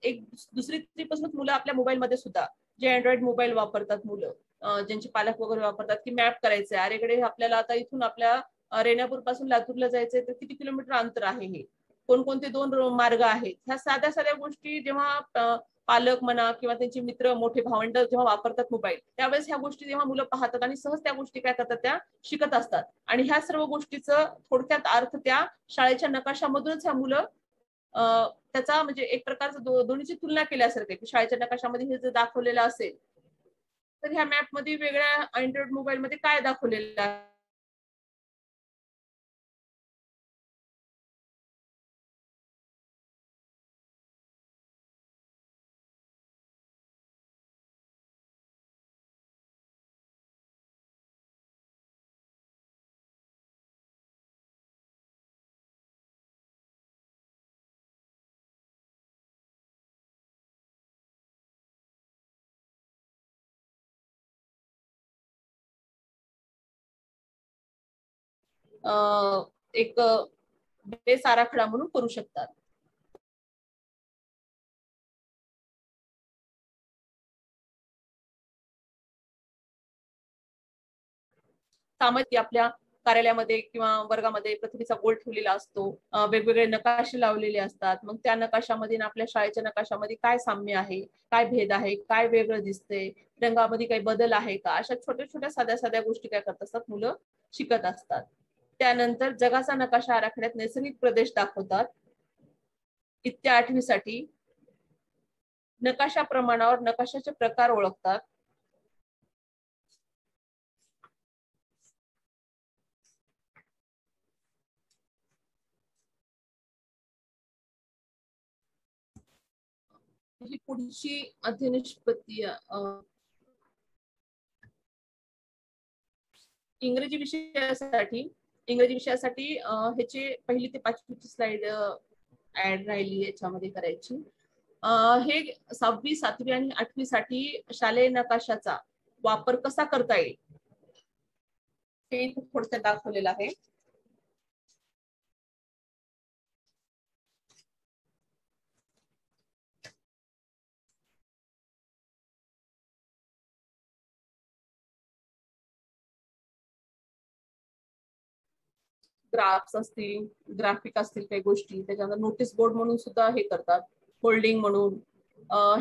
1-2 पासूनच मुलं आपल्या मोबाईलमध्ये सुद्धा जे अँड्रॉइड मोबाईल वापरतात मुलं, ज्यांचे पालक वगैरे वापरतात, की मॅप करायचंय, अरेकडे आपल्याला आता इथून आपल्या रेणापूर पासून लातूरला जायचंय तर किती किलोमीटर अंतर आहे, हे कोणकोणते 2 मार्ग आहेत, ह्या साध्या साध्या गोष्टी जेव्हा पालक म्हणा किंवा त्यांचे मित्र मोठे भावंड जेव्हा वापरतात मोबाईल, त्यावेळेस ह्या गोष्टी जेव्हा मुलं पाहतात आणि सहज त्या गोष्टी काय करतात, त्या शिकत असतात. आणि ह्या सर्व गोष्टीचं थोडक्यात अर्थ त्या शाळेच्या नकाशामधूनच ह्या मुलं त्याचा म्हणजे एक प्रकारचं दोन्हीची तुलना केल्यासारखं, की शाळेच्या नकाशामध्ये हे जर दाखवलेलं असेल तर ह्या मॅप मध्ये वेगळ्या अँड्रॉइड मोबाईल मध्ये काय दाखवलेलं आहे. एक बेस आराखडा म्हणून करू शकतात. सामाजिक आपल्या कार्यालयामध्ये किंवा वर्गामध्ये पृथ्वीचा गोल ठेवलेला असतो, वेगवेगळे नकाशे लावलेले असतात. मग त्या नकाशामध्ये आपल्या शाळेच्या नकाशामध्ये काय साम्य आहे, काय भेद आहे, काय वेगळं दिसतंय, रंगामध्ये काही बदल आहे का, अशा छोट्या छोट्या साध्या साध्या गोष्टी काय करत असतात, मुलं शिकत असतात. त्यानंतर जगाचा नकाशा आराखड्यात नैसर्गिक प्रदेश दाखवतात. इत्या 8वी साठी नकाशा प्रमाणावर नकाशाचे प्रकार ओळखतात. ही पुढची अध्ययन निष्पत्ती इंग्रजी विषयासाठी ह्याचे 1ली ते 5वीची स्लाइड ऍड राहिली याच्यामध्ये करायची. हे 6वी, 7वी आणि 8वी साठी शालेय नकाशाचा वापर कसा करता येईल हे थोडक्यात दाखवलेलं आहे. ग्राफ्स असतील, ग्राफिक असतील काही गोष्टी, त्याच्यानंतर नोटीस बोर्ड म्हणून सुद्धा हे करतात, होल्डिंग म्हणून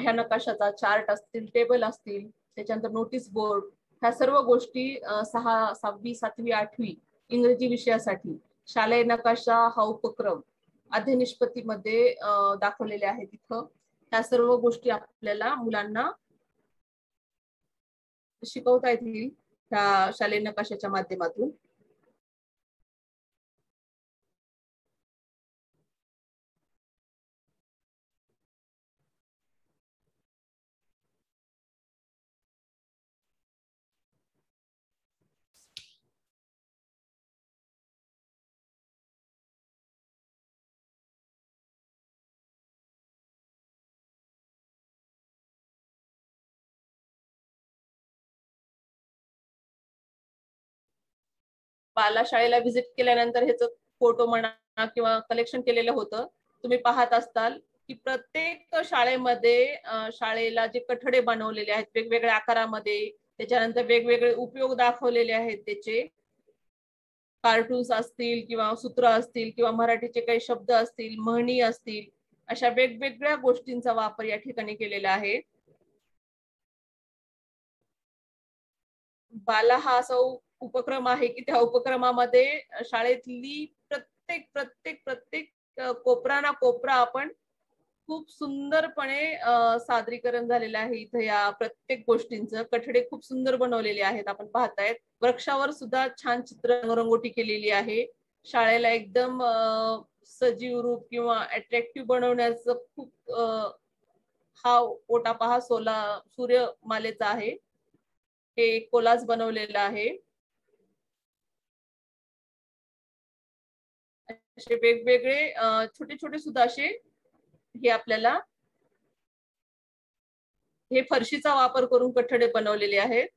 ह्या नकाशाचा चार्ट असतील, टेबल असतील, त्याच्यानंतर नोटीस बोर्ड, ह्या सर्व गोष्टी 6, 7वी, 7वी, 8वी इंग्रजी विषयासाठी शालेय नकाशा हा उपक्रम अधिनिष्पत्तीमध्ये दाखवलेले आहेत. इथं ह्या सर्व गोष्टी आपल्याला मुलांना शिकवता येतील त्या शालेय नकाशाच्या माध्यमातून. बाला शाळेला व्हिजिट केल्यानंतर ह्याचं फोटो म्हणा किंवा कलेक्शन केलेलं होतं. तुम्ही पाहत असताल की प्रत्येक शाळेमध्ये शाळेला जे कठडे बनवलेले आहेत वेगवेगळ्या आकारामध्ये, त्याच्यानंतर वेगवेगळे उपयोग दाखवलेले आहेत, त्याचे कार्टून्स असतील किंवा सूत्र असतील किंवा मराठीचे काही शब्द असतील, म्हणी असतील, अशा वेगवेगळ्या गोष्टींचा वापर या ठिकाणी केलेला आहे. बाला हा असा उपक्रम आहे की त्या उपक्रमामध्ये शाळेतली प्रत्येक प्रत्येक प्रत्येक कोपरा ना कोपरा आपण खूप सुंदरपणे सादरीकरण झालेलं आहे. इथं या प्रत्येक गोष्टींचं कठडे खूप सुंदर बनवलेले आहेत. आपण पाहतायत वृक्षावर सुद्धा छान चित्र रंगोटी केलेली आहे. शाळेला एकदम सजीव रूप किंवा अट्रॅक्टिव्ह बनवण्याचं खूप हा ओटा पहा सूर्यमालेचा आहे. हे कोलाज बनवलेला आहे. असे वेगवेगळे छोटे छोटे सुद्धा असे हे आपल्याला हे फरशीचा वापर करून कठडे बनवलेले आहेत.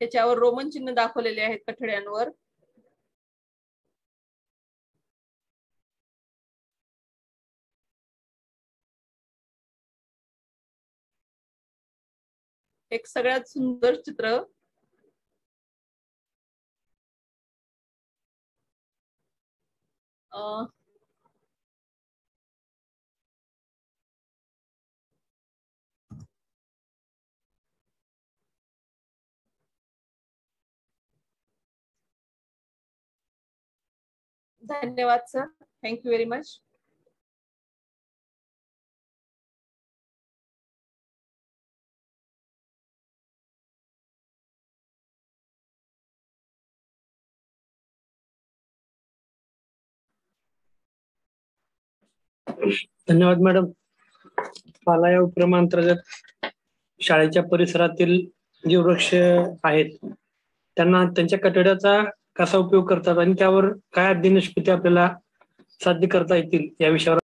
त्याच्यावर रोमन चिन्ह दाखवलेले आहेत कठड्यांवर. एक सगळ्यात सुंदर चित्र धन्यवाद सर. Thank you very much. धन्यवाद मॅडम. बाला या उपक्रमांतर्गत शाळेच्या परिसरातील जे वृक्ष आहेत त्यांना त्यांच्या कठड्याचा कसा उपयोग करतात आणि त्यावर काय निष्पत्ती आपल्याला साध्य करता येतील या विषयावर